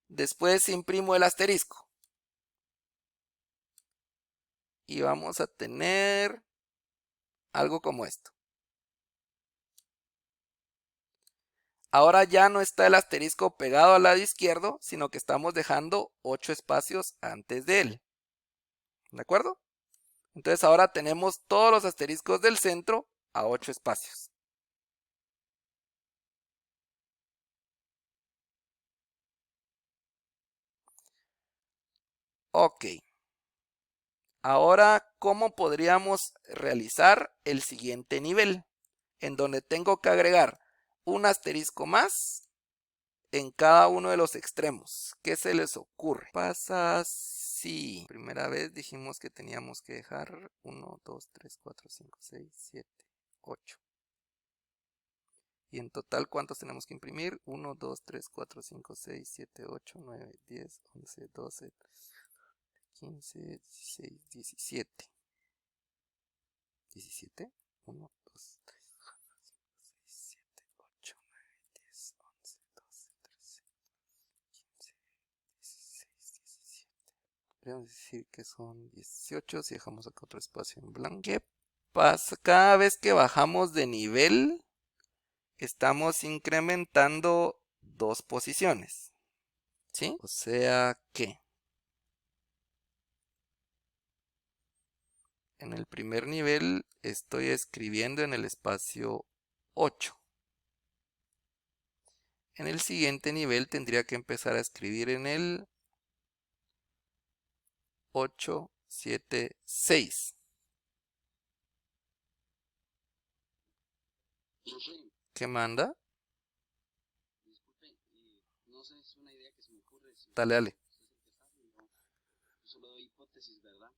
Speaker 1: Después imprimo el asterisco. Y vamos a tener algo como esto. Ahora ya no está el asterisco pegado al lado izquierdo, sino que estamos dejando 8 espacios antes de él. ¿De acuerdo? Entonces ahora tenemos todos los asteriscos del centro a 8 espacios. Ok. Ahora, ¿cómo podríamos realizar el siguiente nivel? En donde tengo que agregar un asterisco más en cada uno de los extremos. ¿Qué se les ocurre? Pasa si primera vez dijimos que teníamos que dejar 1, 2, 3, 4, 5, 6, 7, 8. Y en total, ¿cuántos tenemos que imprimir? 1, 2, 3, 4, 5, 6, 7, 8, 9, 10, 11, 12, 15, 16, 17. ¿17? 1, 2, 3, 4, 5, 6, 7, 8, 9, 10, 11, 12, 13, 15, 16, 17. Podríamos decir que son 18 si dejamos acá otro espacio en blanco. ¿Qué pasa? Cada vez que bajamos de nivel, estamos incrementando 2 posiciones. ¿Sí? O sea que en el primer nivel estoy escribiendo en el espacio 8. En el siguiente nivel tendría que empezar a escribir en el 8, 7, 6. ¿Qué manda?
Speaker 2: Disculpe, no sé, es una idea que se me ocurre.
Speaker 1: Dale, dale.
Speaker 2: Yo solo doy hipótesis, ¿verdad?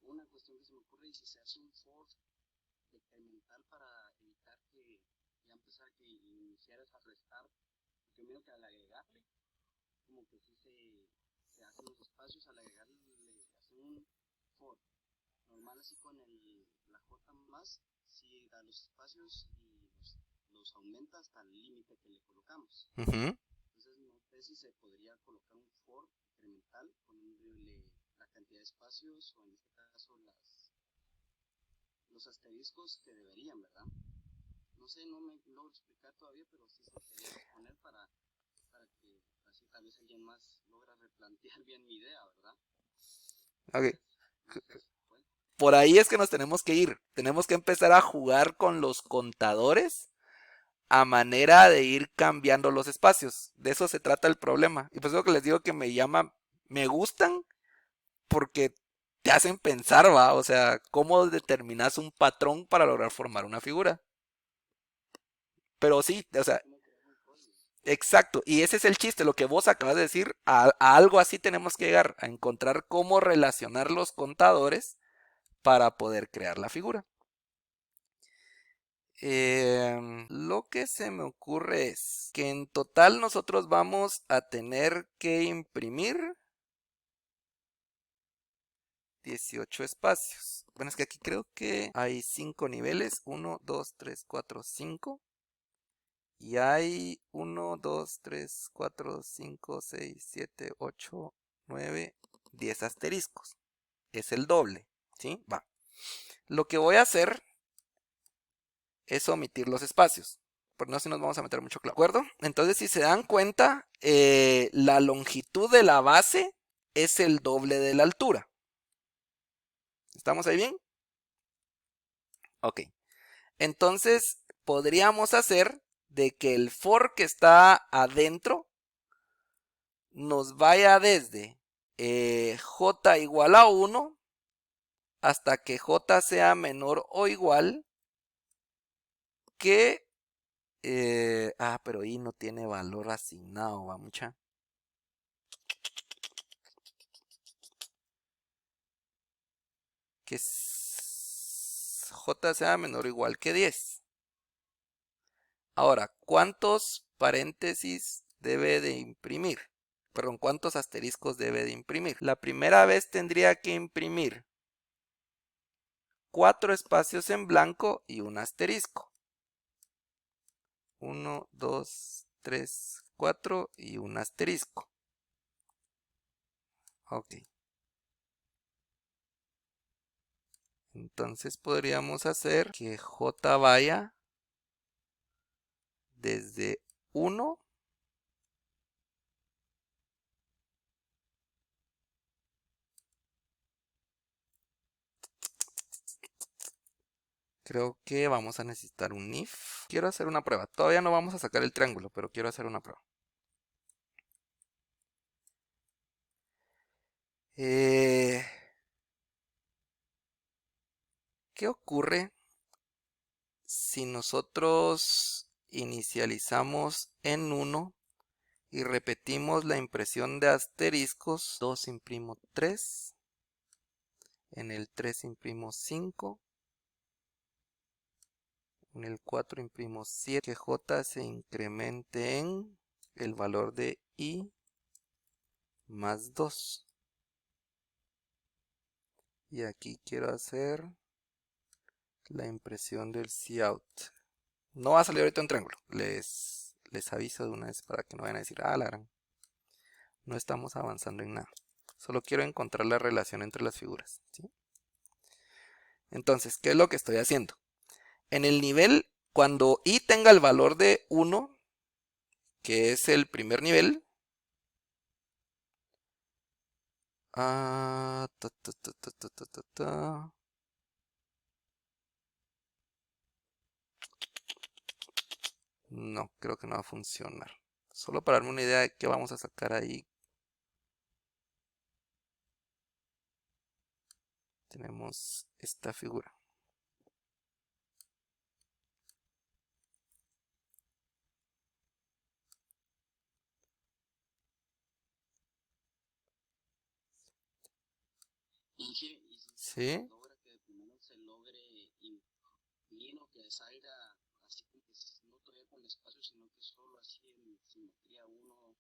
Speaker 2: Una cuestión que se me ocurre, y si se hace un for decremental para evitar que ya empezar que iniciaras a restar, porque miro que al agregarle, como que sí se hacen los espacios, al agregarle hacen un for normal así con la J más, si da los espacios y los aumenta hasta el límite que le colocamos. Entonces no sé si se podría colocar un for incremental poniéndole la cantidad de espacios o en este caso los asteriscos que deberían, ¿verdad? No sé, no me logro explicar todavía, pero sí se podría poner para que así tal vez alguien más logra replantear bien mi idea, ¿verdad?
Speaker 1: Ok. Por ahí es que nos tenemos que ir. Tenemos que empezar a jugar con los contadores a manera de ir cambiando los espacios. De eso se trata el problema. Y pues es lo que les digo que me llama me gustan porque te hacen pensar, ¿va? O sea, cómo determinas un patrón para lograr formar una figura. Pero sí, o sea, exacto. Y ese es el chiste, lo que vos acabas de decir. A algo así tenemos que llegar, a encontrar cómo relacionar los contadores para poder crear la figura. Lo que se me ocurre es que en total nosotros vamos a tener que imprimir 18 espacios. Bueno, es que aquí creo que hay 5 niveles. 1, 2, 3, 4, 5. Y hay 1, 2, 3, 4, 5, 6, 7, 8, 9, 10 asteriscos. Es el doble, ¿sí? Va. Lo que voy a hacer es omitir los espacios. Porque no, si nos vamos a meter mucho clavo. ¿De acuerdo? Entonces, si se dan cuenta, la longitud de la base es el doble de la altura. ¿Estamos ahí bien? Ok. Entonces, podríamos hacer de que el for que está adentro nos vaya desde j igual a 1 hasta que j sea menor o igual que... pero y no tiene valor asignado, va mucha. Que j sea menor o igual que 10. Ahora, ¿cuántos paréntesis debe de imprimir? Perdón, ¿cuántos asteriscos debe de imprimir? La primera vez tendría que imprimir 4 espacios en blanco y un asterisco. 1, 2, 3, 4 y un asterisco. Ok. Entonces podríamos hacer que j vaya desde 1 creo que vamos a necesitar un if. Quiero hacer una prueba. Todavía no vamos a sacar el triángulo, pero quiero hacer una prueba. ¿Qué ocurre si nosotros inicializamos en 1 y repetimos la impresión de asteriscos? 2 imprimo 3, en el 3 imprimo 5, en el 4 imprimo 7, que j se incremente en el valor de i más 2. Y aquí quiero hacer la impresión del cout. No va a salir ahorita un triángulo. Les aviso de una vez para que no vayan a decir, ah, la gran. No estamos avanzando en nada. Solo quiero encontrar la relación entre las figuras, ¿sí? Entonces, ¿qué es lo que estoy haciendo? En el nivel, cuando i tenga el valor de 1, que es el primer nivel, no, creo que no va a funcionar. Solo para darme una idea de qué vamos a sacar ahí. Tenemos esta figura. ¿Sí?
Speaker 2: Logra que primero se logre imprimir o que salga así como que no todavía con espacio, sino que solo así en simetría 1,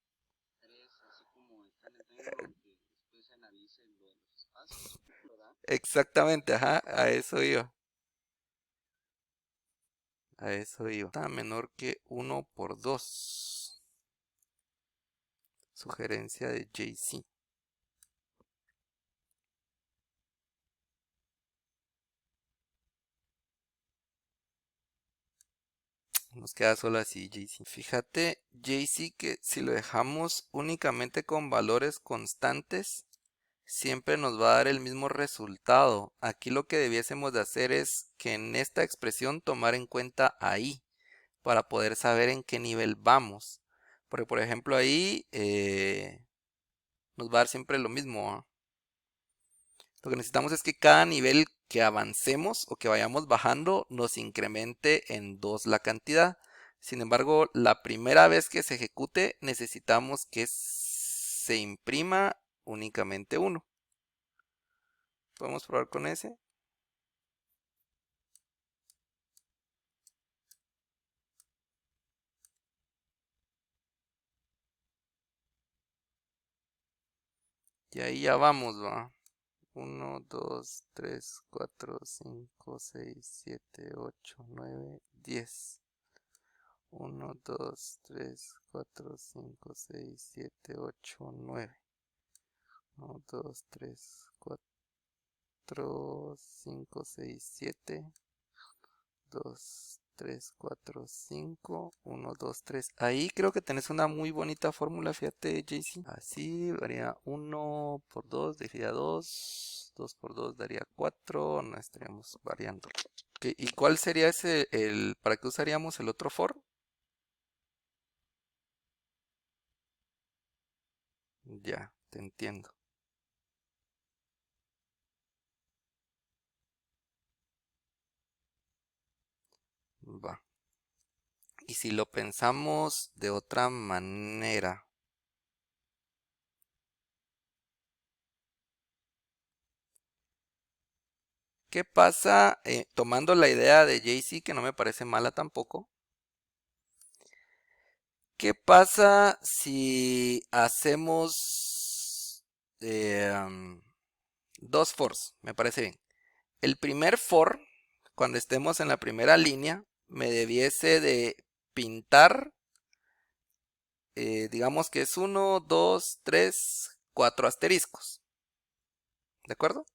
Speaker 2: 3, así como está en el triángulo, que después se analice lo de los espacios, ¿verdad?
Speaker 1: Exactamente, ajá, a eso iba. A eso iba. Está menor que 1 por 2. Sugerencia de JC. Nos queda solo así, JC. Fíjate, JC, que si lo dejamos únicamente con valores constantes, siempre nos va a dar el mismo resultado. Aquí lo que debiésemos de hacer es que en esta expresión tomar en cuenta ahí, para poder saber en qué nivel vamos. Porque, por ejemplo, ahí nos va a dar siempre lo mismo, ¿ah? Lo que necesitamos es que cada nivel que avancemos o que vayamos bajando nos incremente en 2 la cantidad. Sin embargo, la primera vez que se ejecute necesitamos que se imprima únicamente 1. Podemos probar con ese. Y ahí ya vamos, va. 1, 2, 3, 4, 5, 6, 7, 8, 9, 10. 1, 2, 3, 4, 5, 6, 7, 8, 9. 1, 2, 3, 4, 5, 6, 7. 2, 3, 4, 5. 1, 2, 3. Ahí creo que tenés una muy bonita fórmula, fíjate, JC. Así daría 1 por 2, daría 2. 2 por 2 daría 4. No estaríamos variando. Okay, ¿y cuál sería ese, para qué usaríamos el otro for? Ya, te entiendo. Va. Y si lo pensamos de otra manera. ¿Qué pasa tomando la idea de JC, que no me parece mala tampoco? ¿Qué pasa si hacemos 2 fors? Me parece bien. El primer for, cuando estemos en la primera línea, me debiese de pintar, digamos que es 1, 2, 3, 4 asteriscos. ¿De acuerdo?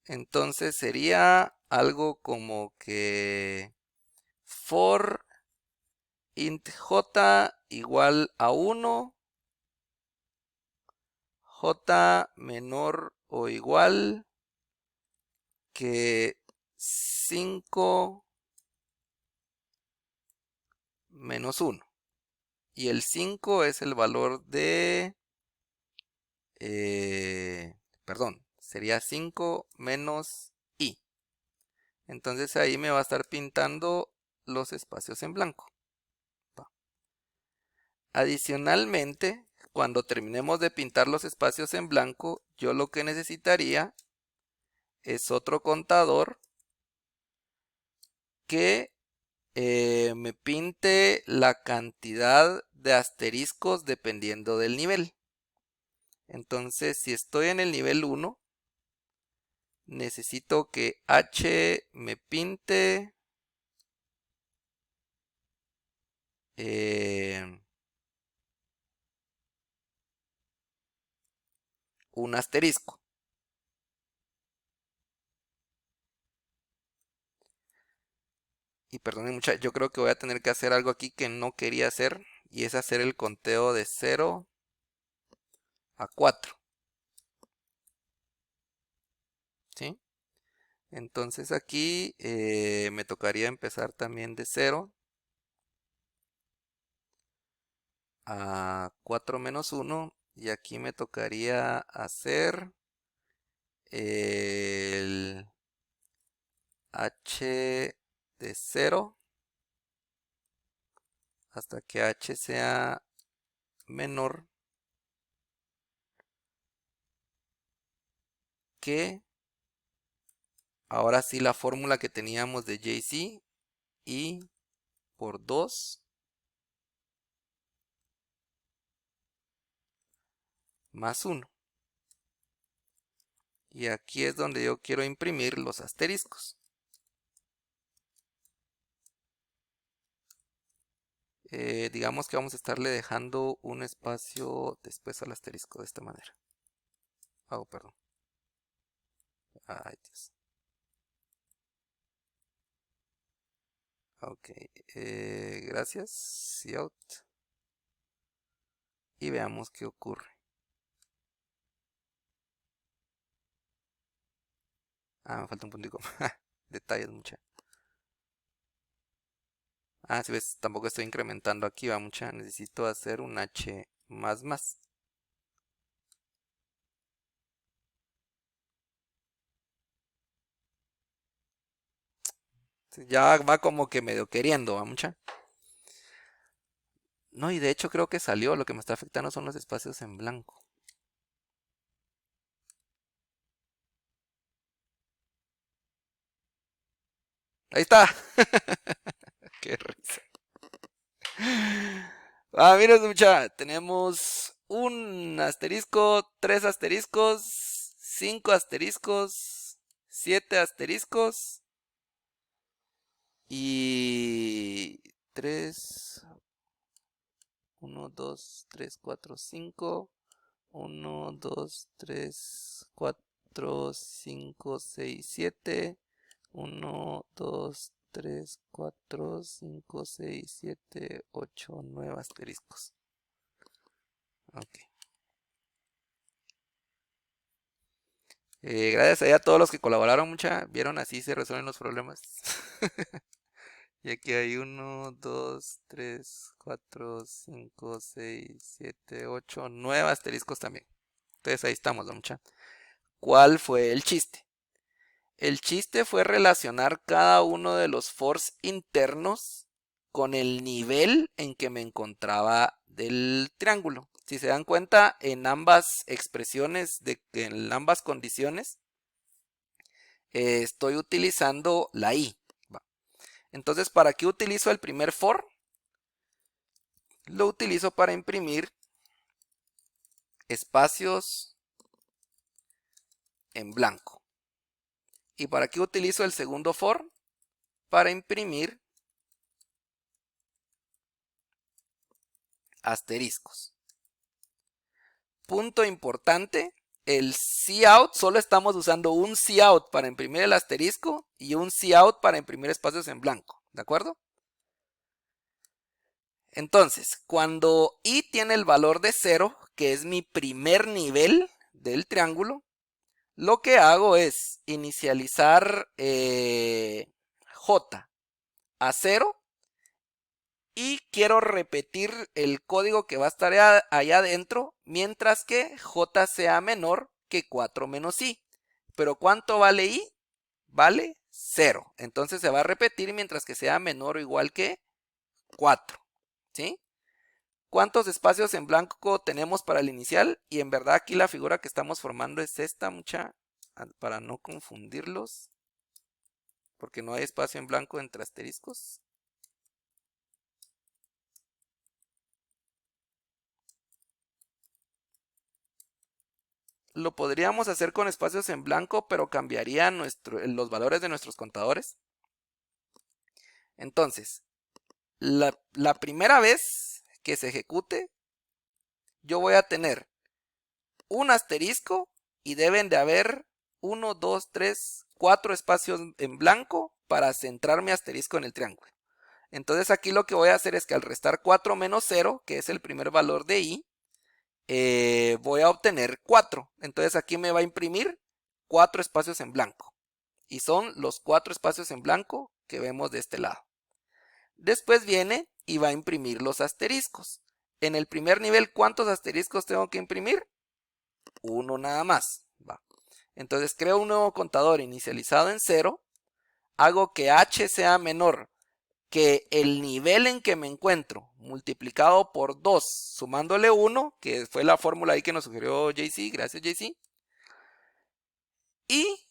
Speaker 1: Entonces sería algo como que for int j igual a 1, j menor o igual que 5 menos 1. Y el 5 es el valor de, perdón, sería 5 menos i. Entonces ahí me va a estar pintando los espacios en blanco. Adicionalmente, cuando terminemos de pintar los espacios en blanco, yo lo que necesitaría es otro contador que me pinte la cantidad de asteriscos dependiendo del nivel. Entonces, si estoy en el nivel 1, necesito que h me pinte un asterisco. Y perdonen mucha, yo creo que voy a tener que hacer algo aquí que no quería hacer, y es hacer el conteo de 0 a 4. ¿Sí? Entonces aquí me tocaría empezar también de 0 a 4 menos 1. Y aquí me tocaría hacer el h de 0 hasta que h sea menor que, ahora sí, la fórmula que teníamos de JC, y por 2 más 1. Y aquí es donde yo quiero imprimir los asteriscos. Digamos que vamos a estarle dejando un espacio después al asterisco de esta manera. Oh, perdón. Ay, Dios. Ok, gracias. Out. Y veamos qué ocurre. Ah, me falta un puntico. Detalles, mucha. Ah, si ves, tampoco estoy incrementando aquí, va mucha. Necesito hacer un h más más. Ya va como que medio queriendo, ¿va mucha? No, y de hecho creo que salió. Lo que me está afectando son los espacios en blanco. Ahí está. Qué risa. Mira, mucha. Tenemos un asterisco, 3 asteriscos, 5 asteriscos, 7 asteriscos y 3, 1, 2, 3, 4, 5. 1, 2, 3, 4, 5, 6, 7. 1, 2, 3, 4, 5, 6, 7, 8, 9 asteriscos. Ok. Gracias a todos los que colaboraron, mucha. Vieron, así se resuelven los problemas. Y aquí hay 1, 2, 3, 4, 5, 6, 7, 8, 9 asteriscos también. Entonces ahí estamos, mucha. ¿Cuál fue el chiste? El chiste fue relacionar cada uno de los fors internos con el nivel en que me encontraba del triángulo. Si se dan cuenta, en ambas expresiones, en ambas condiciones, estoy utilizando la i. Entonces, ¿para qué utilizo el primer for? Lo utilizo para imprimir espacios en blanco. ¿Y para qué utilizo el segundo for? Para imprimir asteriscos. Punto importante, el cout, solo estamos usando un cout para imprimir el asterisco y un cout para imprimir espacios en blanco, ¿de acuerdo? Entonces, cuando i tiene el valor de 0, que es mi primer nivel del triángulo, lo que hago es inicializar j a 0 y quiero repetir el código que va a estar allá adentro mientras que j sea menor que 4 menos i. Pero ¿cuánto vale i? Vale 0. Entonces se va a repetir mientras que sea menor o igual que 4. ¿Sí? ¿Cuántos espacios en blanco tenemos para el inicial? Y en verdad aquí la figura que estamos formando es esta, mucha, para no confundirlos, porque no hay espacio en blanco entre asteriscos. Lo podríamos hacer con espacios en blanco, pero cambiaría los valores de nuestros contadores. Entonces, la primera vez que se ejecute, yo voy a tener un asterisco y deben de haber 1, 2, 3, 4 espacios en blanco para centrar mi asterisco en el triángulo. Entonces aquí lo que voy a hacer es que al restar 4 menos 0, que es el primer valor de i, voy a obtener 4. Entonces aquí me va a imprimir 4 espacios en blanco. Y son los 4 espacios en blanco que vemos de este lado. Después viene y va a imprimir los asteriscos. En el primer nivel, ¿cuántos asteriscos tengo que imprimir? Uno nada más. Va. Entonces creo un nuevo contador inicializado en 0. Hago que h sea menor que el nivel en que me encuentro multiplicado por 2 sumándole 1, que fue la fórmula ahí que nos sugirió JC, gracias JC. Y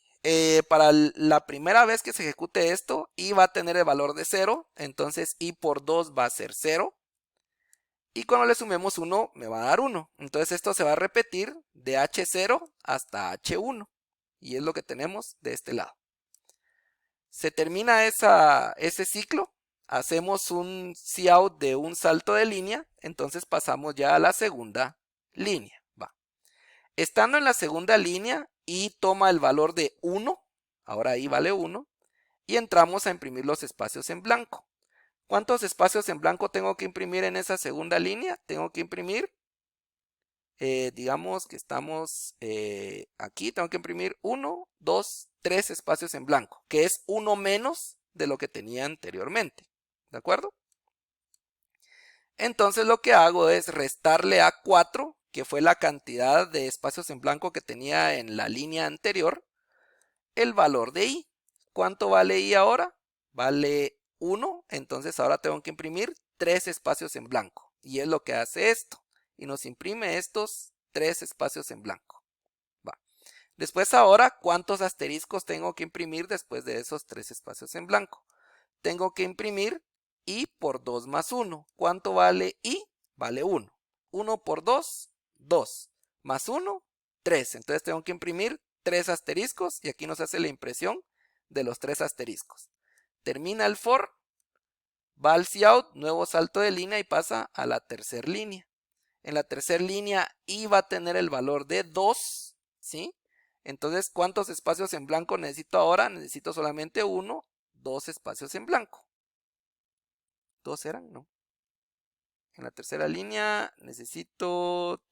Speaker 1: para la primera vez que se ejecute esto, i va a tener el valor de 0, entonces i por 2 va a ser 0. Y cuando le sumemos 1 me va a dar 1. Entonces esto se va a repetir de h0 hasta h1. Y es lo que tenemos de este lado. Se termina ese ciclo. Hacemos un cout de un salto de línea, entonces pasamos ya a la segunda línea. Va. Estando en la segunda línea, i toma el valor de 1, ahora i vale 1, y entramos a imprimir los espacios en blanco. ¿Cuántos espacios en blanco tengo que imprimir en esa segunda línea? Tengo que imprimir, digamos que estamos aquí, tengo que imprimir 1, 2, 3 espacios en blanco, que es uno menos de lo que tenía anteriormente. ¿De acuerdo? Entonces lo que hago es restarle a 4, que fue la cantidad de espacios en blanco que tenía en la línea anterior, el valor de i. ¿Cuánto vale i ahora? vale 1, entonces ahora tengo que imprimir 3 espacios en blanco. Y es lo que hace esto. Y nos imprime estos 3 espacios en blanco. Va. Después ahora, ¿cuántos asteriscos tengo que imprimir después de esos 3 espacios en blanco? Tengo que imprimir i por 2 más 1. ¿Cuánto vale i? Vale 1. 1 por 2, 2. Más 1, 3. Entonces tengo que imprimir 3 asteriscos y aquí nos hace la impresión de los 3 asteriscos. Termina el for, va al cout, nuevo salto de línea y pasa a la tercera línea. En la tercera línea i va a tener el valor de 2, ¿sí? Entonces, ¿cuántos espacios en blanco necesito ahora? Necesito solamente 1, 2 espacios en blanco. ¿2 eran? No. En la tercera línea necesito...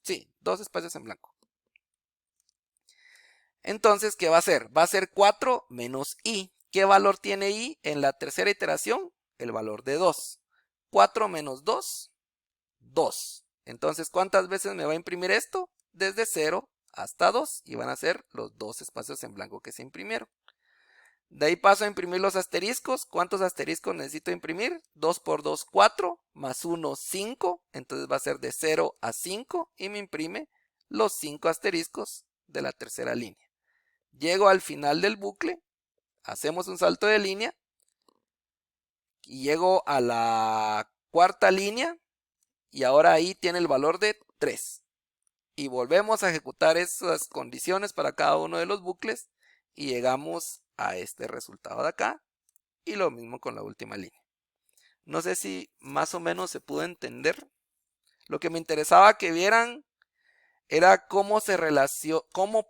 Speaker 1: Sí, 2 espacios en blanco. Entonces, ¿qué va a ser? Va a ser 4 menos i. ¿Qué valor tiene i en la tercera iteración? El valor de 2. 4 menos 2, 2. Entonces, ¿cuántas veces me va a imprimir esto? Desde 0 hasta 2. Y van a ser los 2 espacios en blanco que se imprimieron. De ahí paso a imprimir los asteriscos. ¿Cuántos asteriscos necesito imprimir? 2 por 2, 4. Más 1, 5. Entonces va a ser de 0 a 5. Y me imprime los 5 asteriscos de la tercera línea. Llego al final del bucle. Hacemos un salto de línea. Y llego a la cuarta línea. Y ahora ahí tiene el valor de 3. Y volvemos a ejecutar esas condiciones para cada uno de los bucles. Y llegamos a este resultado de acá. Y lo mismo con la última línea. No sé si más o menos se pudo entender. Lo que me interesaba que vieran era cómo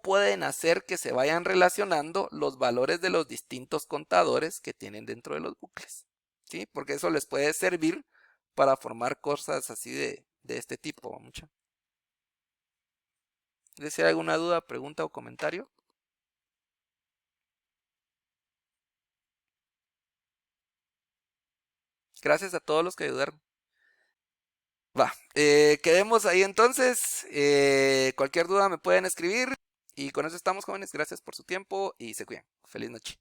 Speaker 1: pueden hacer que se vayan relacionando los valores de los distintos contadores que tienen dentro de los bucles. ¿Sí? Porque eso les puede servir para formar cosas así de este tipo. Mucha. ¿Les hay alguna duda, pregunta o comentario? Gracias a todos los que ayudaron. Va, quedemos ahí entonces. Cualquier duda me pueden escribir. Y con eso estamos, jóvenes. Gracias por su tiempo y se cuidan. Feliz noche.